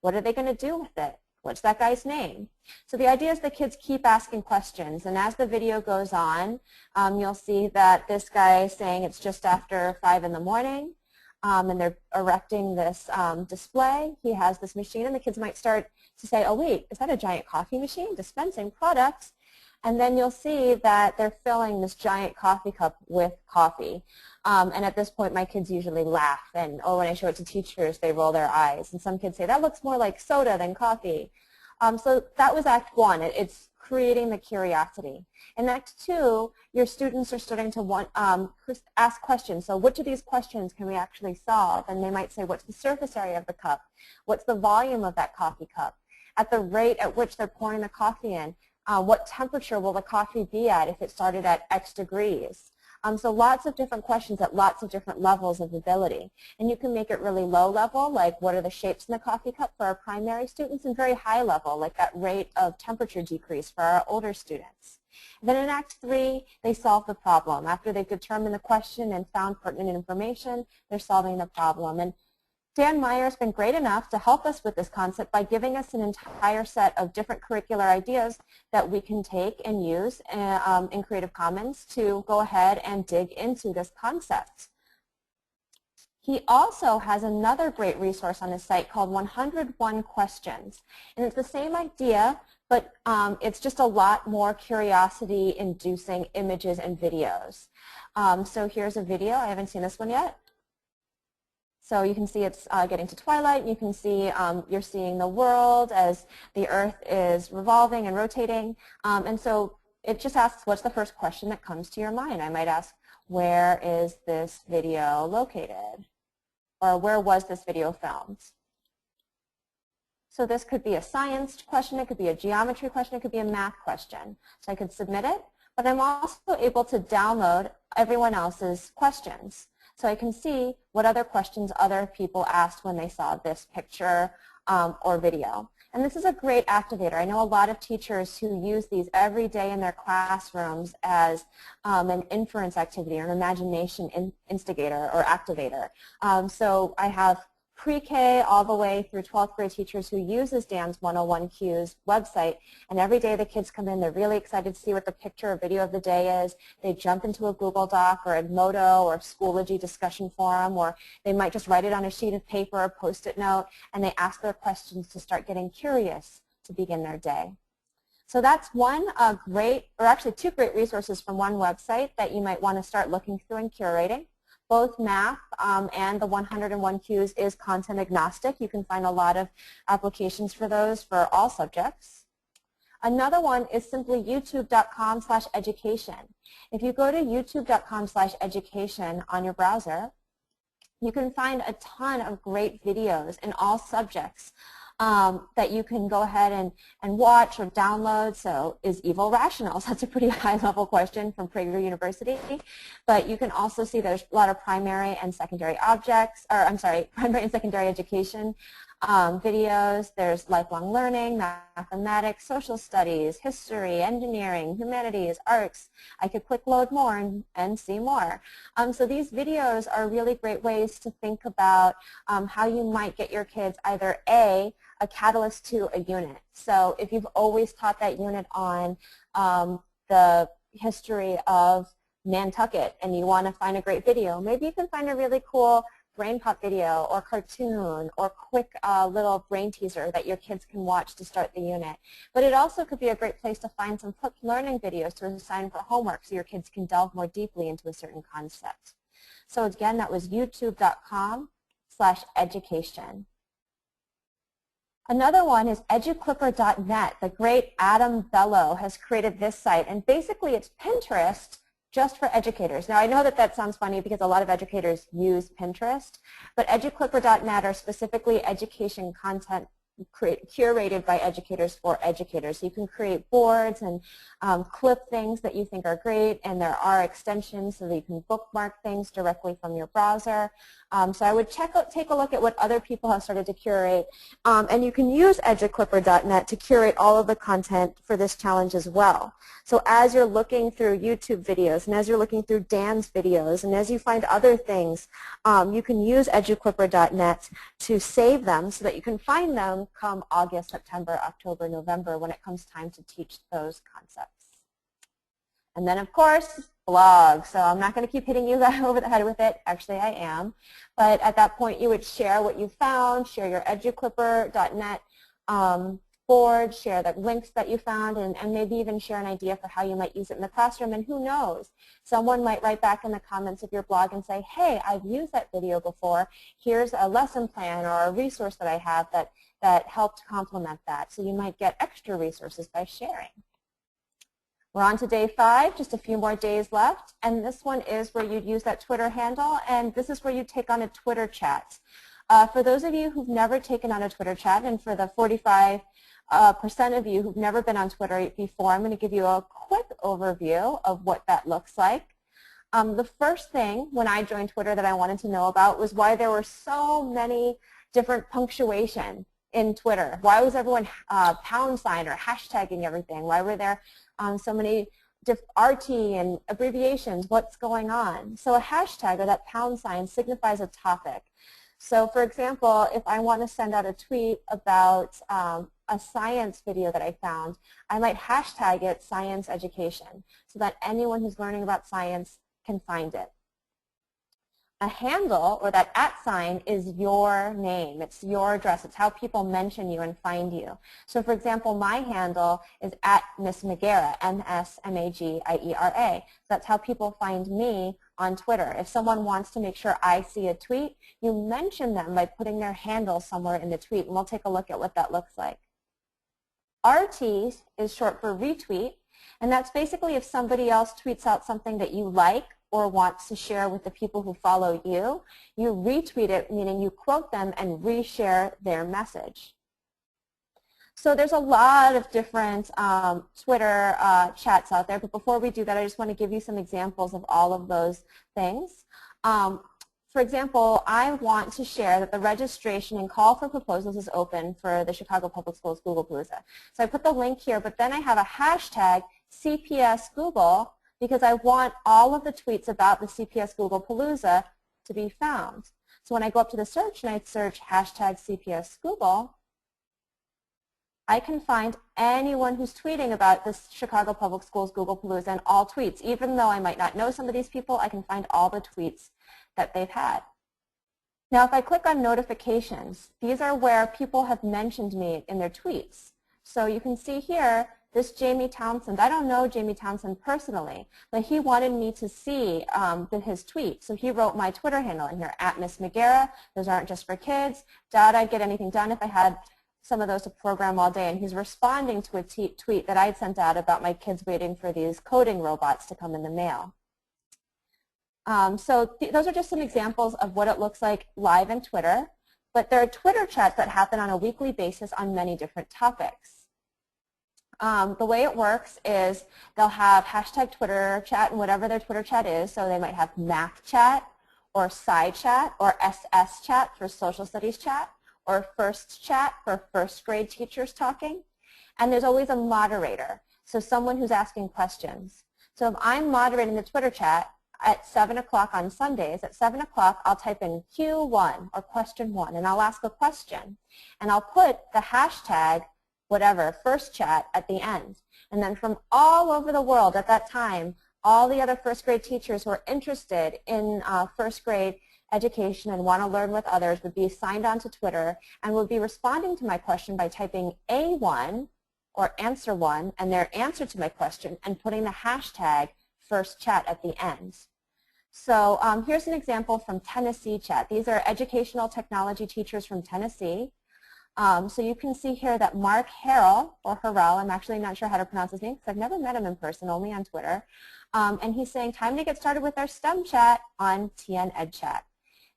What are they going to do with it? What's that guy's name? So the idea is the kids keep asking questions, and as the video goes on, you'll see that this guy is saying it's just after 5 in the morning, and they're erecting this display. He has this machine, and the kids might start to say, oh wait, is that a giant coffee machine dispensing products? And then you'll see that they're filling this giant coffee cup with coffee. And at this point, my kids usually laugh, or when I show it to teachers, they roll their eyes. And some kids say, that looks more like soda than coffee. So that was Act 1. It's creating the curiosity. In Act 2, your students are starting to ask questions. So which of these questions can we actually solve? And they might say, what's the surface area of the cup? What's the volume of that coffee cup? At the rate at which they're pouring the coffee in, what temperature will the coffee be at if it started at X degrees? So lots of different questions at lots of different levels of ability. And you can make it really low level, like what are the shapes in the coffee cup for our primary students, and very high level, like that rate of temperature decrease for our older students. And then in Act 3, they solve the problem. After they've determined the question and found pertinent information, they're solving the problem. And Dan Meyer has been great enough to help us with this concept by giving us an entire set of different curricular ideas that we can take and use in Creative Commons to go ahead and dig into this concept. He also has another great resource on his site called 101 Questions. And it's the same idea, but it's just a lot more curiosity-inducing images and videos. So here's a video. I haven't seen this one yet. So you can see it's getting to twilight. You can see you're seeing the world as the Earth is revolving and rotating. And so it just asks, what's the first question that comes to your mind? I might ask, where is this video located? Or where was this video filmed? So this could be a science question. It could be a geometry question. It could be a math question. So I could submit it. But I'm also able to download everyone else's questions. So I can see what other questions other people asked when they saw this picture or video. And this is a great activator. I know a lot of teachers who use these every day in their classrooms as an inference activity or an imagination instigator or activator. So I have pre-K all the way through 12th grade teachers who use this Dan's 101Q's website, and every day the kids come in, they're really excited to see what the picture or video of the day is. They jump into a Google Doc or a Moto or Schoology discussion forum, or they might just write it on a sheet of paper or Post-it note, and they ask their questions to start getting curious to begin their day. So that's one great, or actually two great resources from one website that you might want to start looking through and curating. Both math and the 101 Qs is content agnostic. You can find a lot of applications for those for all subjects. Another one is simply youtube.com/education. If you go to youtube.com/education on your browser, you can find a ton of great videos in all subjects that you can go ahead and watch or download. So is evil rational? So that's a pretty high-level question from Prager University. But you can also see there's a lot of primary and secondary objects, or I'm sorry, primary and secondary education videos. There's lifelong learning, mathematics, social studies, history, engineering, humanities, arts. I could click load more and see more. So these videos are really great ways to think about how you might get your kids either a catalyst to a unit. So if you've always taught that unit on the history of Nantucket and you want to find a great video, maybe you can find a really cool brain pop video or cartoon or quick little brain teaser that your kids can watch to start the unit. But it also could be a great place to find some quick learning videos to assign for homework so your kids can delve more deeply into a certain concept. So again, that was youtube.com/education. Another one is educlipper.net. The great Adam Bello has created this site, and basically it's Pinterest just for educators. Now I know that sounds funny because a lot of educators use Pinterest, but educlipper.net are specifically education content curated by educators for educators. So you can create boards and clip things that you think are great, and there are extensions so that you can bookmark things directly from your browser. So I would take a look at what other people have started to curate, and you can use educlipper.net to curate all of the content for this challenge as well. So as you're looking through YouTube videos, and as you're looking through Dan's videos, and as you find other things, you can use educlipper.net to save them so that you can find them come August, September, October, November when it comes time to teach those concepts. And then, of course, blog. So I'm not going to keep hitting you over the head with it. Actually, I am. But at that point, you would share what you found, share your educlipper.net board, share the links that you found, and maybe even share an idea for how you might use it in the classroom. And who knows, someone might write back in the comments of your blog and say, hey, I've used that video before. Here's a lesson plan or a resource that I have that helped complement that. So you might get extra resources by sharing. We're on to day 5, just a few more days left, and this one is where you'd use that Twitter handle, and this is where you take on a Twitter chat. For those of you who've never taken on a Twitter chat, and for the 45% of you who've never been on Twitter before, I'm going to give you a quick overview of what that looks like. The first thing when I joined Twitter that I wanted to know about was why there were so many different punctuation in Twitter. Why was everyone pound sign or hashtagging everything? Why were there so many RT and abbreviations? What's going on? So a hashtag or that pound sign signifies a topic. So for example, if I want to send out a tweet about a science video that I found, I might hashtag it science education so that anyone who's learning about science can find it. A handle, or that @ sign, is your name. It's your address. It's how people mention you and find you. So for example, my handle is @mcgraw, MSMAGIERA. So that's how people find me on Twitter. If someone wants to make sure I see a tweet, you mention them by putting their handle somewhere in the tweet, and we'll take a look at what that looks like. RT is short for retweet, and that's basically if somebody else tweets out something that you like or wants to share with the people who follow you, you retweet it, meaning you quote them and reshare their message. So there's a lot of different Twitter chats out there, but before we do that, I just want to give you some examples of all of those things. For example, I want to share that the registration and call for proposals is open for the Chicago Public Schools Googlepalooza. So I put the link here, but then I have a hashtag CPS Google because I want all of the tweets about the CPS Googlepalooza to be found. So when I go up to the search and I search hashtag CPS Google, I can find anyone who's tweeting about this Chicago Public Schools Google Palooza and all tweets. Even though I might not know some of these people, I can find all the tweets that they've had. Now, if I click on notifications, these are where people have mentioned me in their tweets. So you can see here, this Jamie Townsend, I don't know Jamie Townsend personally, but he wanted me to see his tweet. So he wrote my Twitter handle in here, @mcgraw-hill. Those aren't just for kids. Doubt I'd get anything done if I had some of those to program all day. And he's responding to a tweet that I'd sent out about my kids waiting for these coding robots to come in the mail. Those are just some examples of what it looks like live in Twitter. But there are Twitter chats that happen on a weekly basis on many different topics. The way it works is they'll have hashtag Twitter chat and whatever their Twitter chat is. So they might have math chat or sci chat or SS chat for social studies chat or first chat for first grade teachers talking. And there's always a moderator, so someone who's asking questions. So if I'm moderating the Twitter chat at 7 o'clock on Sundays, at 7 o'clock I'll type in Q1 or question 1 and I'll ask a question. And I'll put the hashtag whatever, first chat at the end. And then from all over the world at that time, all the other first grade teachers who are interested in first grade education and want to learn with others would be signed on to Twitter and would be responding to my question by typing A1 or answer 1 and their answer to my question and putting the hashtag first chat at the end. So here's an example from Tennessee chat. These are educational technology teachers from Tennessee. So you can see here that Mark Harrell, or Harrell, I'm actually not sure how to pronounce his name because I've never met him in person, only on Twitter. And he's saying, time to get started with our STEM chat on TN Ed Chat.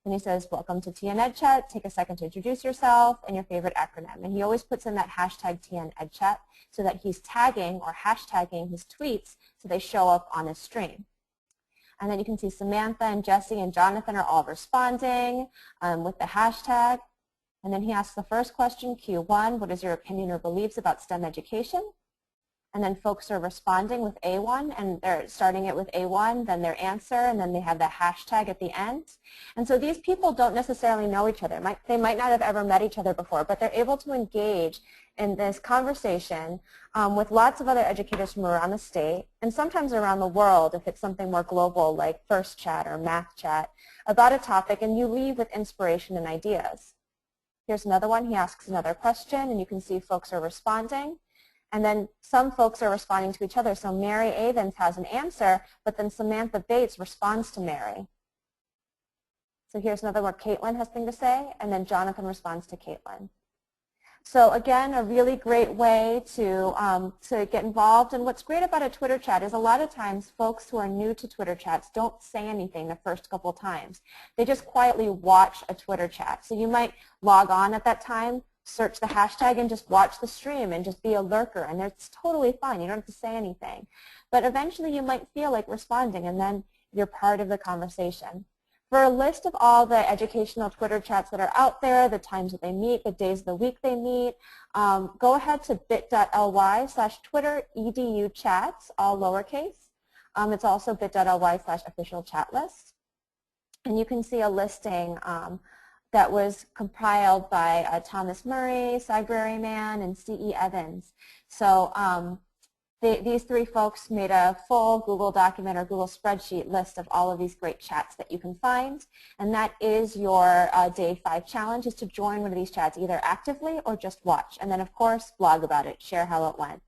And he says, welcome to TN Ed Chat. Take a second to introduce yourself and your favorite acronym. And he always puts in that hashtag TN Ed Chat so that he's tagging or hashtagging his tweets so they show up on his stream. And then you can see Samantha and Jesse and Jonathan are all responding with the hashtag. And then he asks the first question, Q1, what is your opinion or beliefs about STEM education? And then folks are responding with A1, and they're starting it with A1, then their answer, and then they have the hashtag at the end. And so these people don't necessarily know each other. They might not have ever met each other before, but they're able to engage in this conversation with lots of other educators from around the state, and sometimes around the world if it's something more global like First Chat or Math Chat, about a topic, and you leave with inspiration and ideas. Here's another one. He asks another question, and you can see folks are responding. And then some folks are responding to each other. So Mary Avens has an answer, but then Samantha Bates responds to Mary. So here's another where Caitlin has thing to say, and then Jonathan responds to Caitlin. So again, a really great way to get involved. And what's great about a Twitter chat is a lot of times folks who are new to Twitter chats don't say anything the first couple times. They just quietly watch a Twitter chat. So you might log on at that time, search the hashtag and just watch the stream and just be a lurker, and it's totally fine. You don't have to say anything. But eventually you might feel like responding, and then you're part of the conversation. For a list of all the educational Twitter chats that are out there, the times that they meet, the days of the week they meet, go ahead to bit.ly/TwitterEduChats, all lowercase. It's also bit.ly/official-chat-list. And you can see a listing that was compiled by Thomas Murray, Cybraryman, and C.E. Evans. So these three folks made a full Google document or Google spreadsheet list of all of these great chats that you can find. And that is your day 5 challenge, is to join one of these chats either actively or just watch. And then, of course, blog about it, share how it went.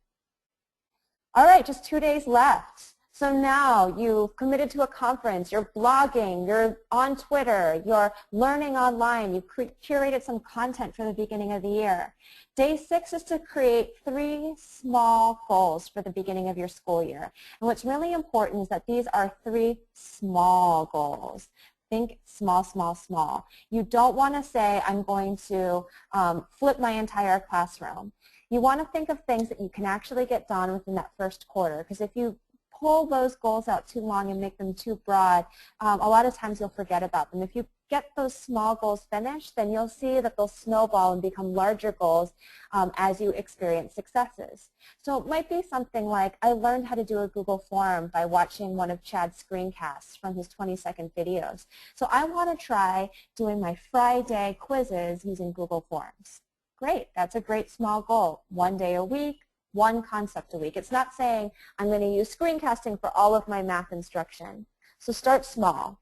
All right, just 2 days left. So now you've committed to a conference, you're blogging, you're on Twitter, you're learning online, you've curated some content for the beginning of the year. Day 6 is to create 3 small goals for the beginning of your school year. And what's really important is that these are 3 small goals. Think small, small, small. You don't want to say, I'm going to flip my entire classroom. You want to think of things that you can actually get done within that first quarter, because if you pull those goals out too long and make them too broad, a lot of times you'll forget about them. If you get those small goals finished, then you'll see that they'll snowball and become larger goals as you experience successes. So it might be something like, I learned how to do a Google form by watching one of Chad's screencasts from his 20-second videos. So I want to try doing my Friday quizzes using Google Forms. Great, that's a great small goal. 1 day a week, one concept a week. It's not saying I'm going to use screencasting for all of my math instruction. So start small.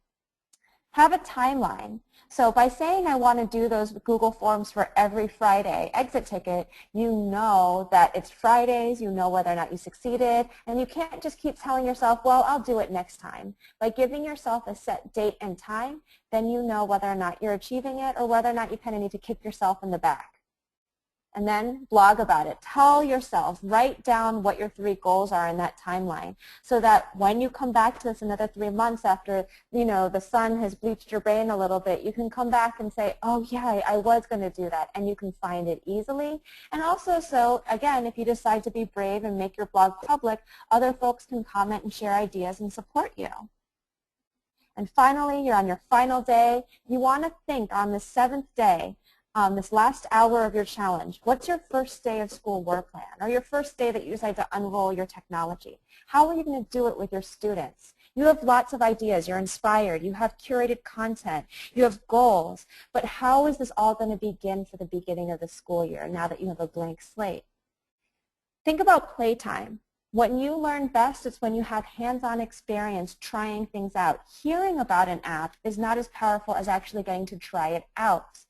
Have a timeline. So by saying I want to do those Google Forms for every Friday exit ticket, you know that it's Fridays, you know whether or not you succeeded, and you can't just keep telling yourself, well, I'll do it next time. By giving yourself a set date and time, then you know whether or not you're achieving it or whether or not you kind of need to kick yourself in the back. And then blog about it. Tell yourself, write down what your 3 goals are in that timeline so that when you come back to this another 3 months after, the sun has bleached your brain a little bit, you can come back and say, oh yeah, I was going to do that, and you can find it easily. And also, so again, if you decide to be brave and make your blog public, other folks can comment and share ideas and support you. And finally, you're on your final day. You want to think on the 7th day, this last hour of your challenge, what's your first day of school work plan, or your first day that you decide to unroll your technology? How are you going to do it with your students? You have lots of ideas, you're inspired, you have curated content, you have goals, but how is this all going to begin for the beginning of the school year now that you have a blank slate? Think about playtime. When you learn best, it's when you have hands-on experience trying things out. Hearing about an app is not as powerful as actually getting to try it out.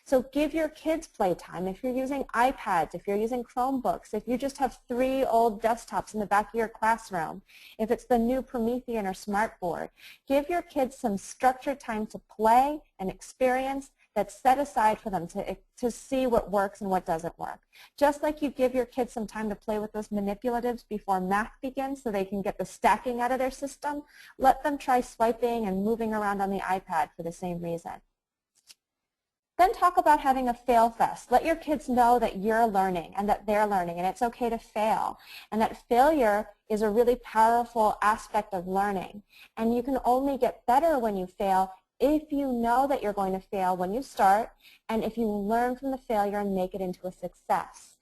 So give your kids playtime. If you're using iPads, if you're using Chromebooks, if you just have 3 old desktops in the back of your classroom, if it's the new Promethean or Smartboard, give your kids some structured time to play and experience that's set aside for them to see what works and what doesn't work. Just like you give your kids some time to play with those manipulatives before math begins so they can get the stacking out of their system, let them try swiping and moving around on the iPad for the same reason. Then talk about having a fail fest. Let your kids know that you're learning and that they're learning, and it's okay to fail, and that failure is a really powerful aspect of learning. And you can only get better when you fail if you know that you're going to fail when you start, and if you learn from the failure and make it into a success.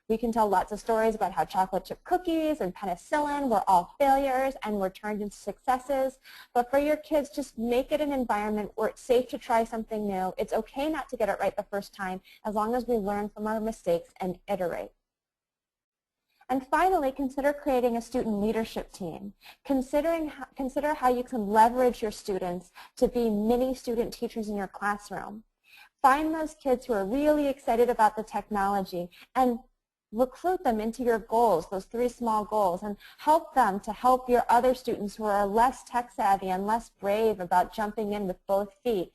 We can tell lots of stories about how chocolate chip cookies and penicillin were all failures and were turned into successes. But for your kids, just make it an environment where it's safe to try something new. It's okay not to get it right the first time as long as we learn from our mistakes and iterate. And finally, consider creating a student leadership team. Consider how you can leverage your students to be mini student teachers in your classroom. Find those kids who are really excited about the technology and recruit them into your goals, those 3 small goals, and help them to help your other students who are less tech savvy and less brave about jumping in with both feet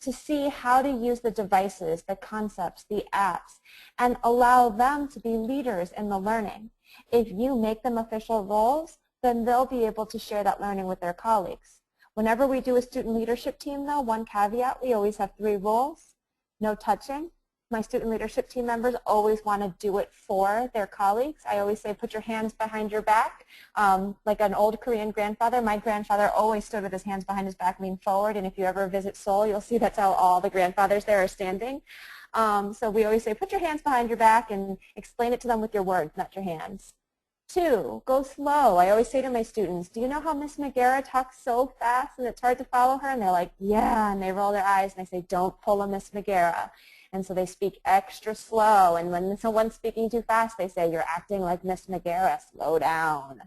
to see how to use the devices, the concepts, the apps, and allow them to be leaders in the learning. If you make them official roles, then they'll be able to share that learning with their colleagues. Whenever we do a student leadership team, though, one caveat, we always have 3 rules. No touching. My student leadership team members always want to do it for their colleagues. I always say put your hands behind your back. Like an old Korean grandfather, my grandfather always stood with his hands behind his back, leaned forward, and if you ever visit Seoul, you'll see that's how all the grandfathers there are standing. So we always say put your hands behind your back and explain it to them with your words, not your hands. 2, go slow. I always say to my students, do you know how Miss Magiera talks so fast and it's hard to follow her? And they're like, yeah, and they roll their eyes and I say, don't pull a Miss Magiera. And so they speak extra slow, and when someone's speaking too fast, they say, you're acting like Miss Magiera, slow down.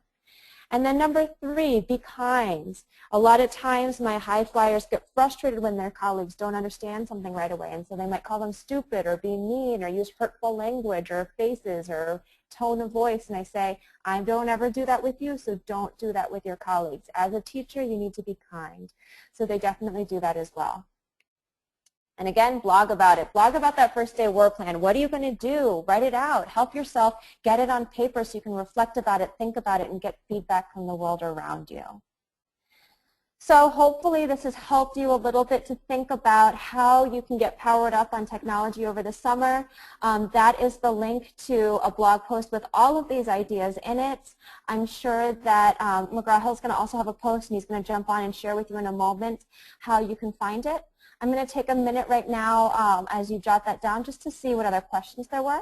And then number 3, be kind. A lot of times my high flyers get frustrated when their colleagues don't understand something right away, and so they might call them stupid or be mean or use hurtful language or faces or tone of voice, and I say, I don't ever do that with you, so don't do that with your colleagues. As a teacher, you need to be kind. So they definitely do that as well. And again, blog about it. Blog about that first day work plan. What are you going to do? Write it out. Help yourself get it on paper so you can reflect about it, think about it, and get feedback from the world around you. So hopefully this has helped you a little bit to think about how you can get powered up on technology over the summer. That is the link to a blog post with all of these ideas in it. I'm sure that McGraw-Hill is going to also have a post, and he's going to jump on and share with you in a moment how you can find it. I'm going to take a minute right now as you jot that down just to see what other questions there were.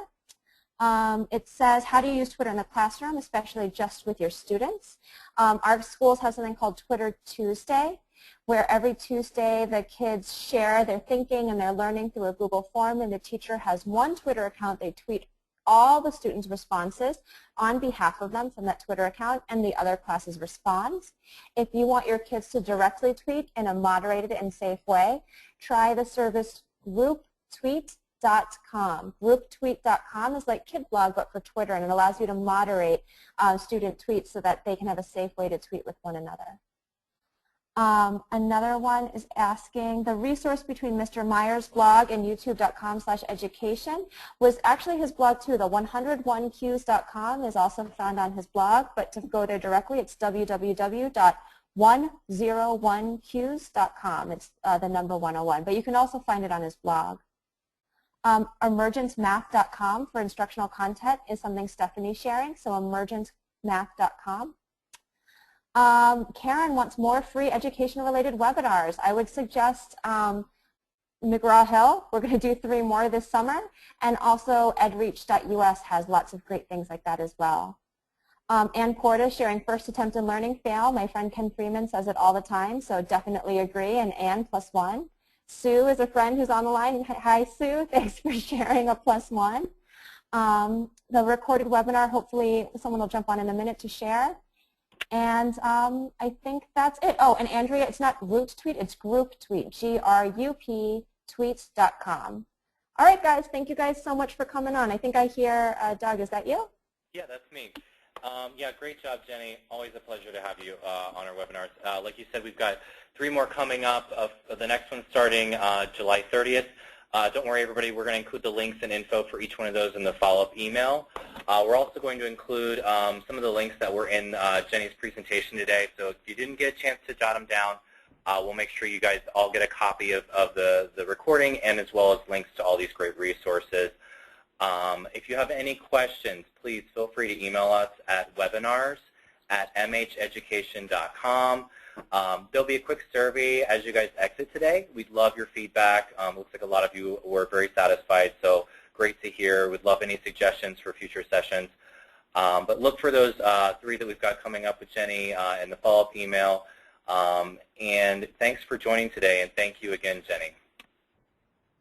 It says, how do you use Twitter in the classroom, especially just with your students? Our schools have something called Twitter Tuesday, where every Tuesday the kids share their thinking and their learning through a Google form, and the teacher has one Twitter account. They tweet all the students' responses on behalf of them from that Twitter account, and the other classes respond. If you want your kids to directly tweet in a moderated and safe way, try the service GroupTweet.com. GroupTweet.com is like KidBlog but for Twitter, and it allows you to moderate student tweets so that they can have a safe way to tweet with one another. Another one is asking, the resource between Mr. Meyer's blog and youtube.com/education was actually his blog too. The 101cues.com is also found on his blog, but to go there directly, it's www.101cues.com. It's the number 101, but you can also find it on his blog. Emergencemath.com for instructional content is something Stephanie's sharing, so emergencemath.com. Karen wants more free education-related webinars. I would suggest McGraw-Hill. We're going to do 3 more this summer, and also edreach.us has lots of great things like that as well. Ann Porta sharing first attempt in learning fail. My friend Ken Freeman says it all the time, so definitely agree, and Ann +1. Sue is a friend who's on the line. Hi, Sue. Thanks for sharing a +1. The recorded webinar, hopefully someone will jump on in a minute to share. And I think that's it. Oh, and Andrea, it's not root tweet, it's group tweet, GRUP tweets.com. All right, guys, thank you guys so much for coming on. I think I hear Doug, is that you? Yeah, that's me. Yeah, great job, Jenny. Always a pleasure to have you on our webinars. Like you said, we've got 3 more coming up. The next one starting July 30th. Don't worry, everybody. We're going to include the links and info for each one of those in the follow-up email. We're also going to include some of the links that were in Jenny's presentation today. So if you didn't get a chance to jot them down, we'll make sure you guys all get a copy of the recording, and as well as links to all these great resources. If you have any questions, please feel free to email us at webinars@mheducation.com. There'll be a quick survey as you guys exit today. We'd love your feedback. Looks like a lot of you were very satisfied, so great to hear. We'd love any suggestions for future sessions. But look for those 3 that we've got coming up with Jenny in the follow-up email. And thanks for joining today, and thank you again, Jenny.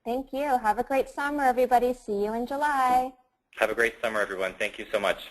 Thank you. Have a great summer, everybody. See you in July. Have a great summer, everyone. Thank you so much.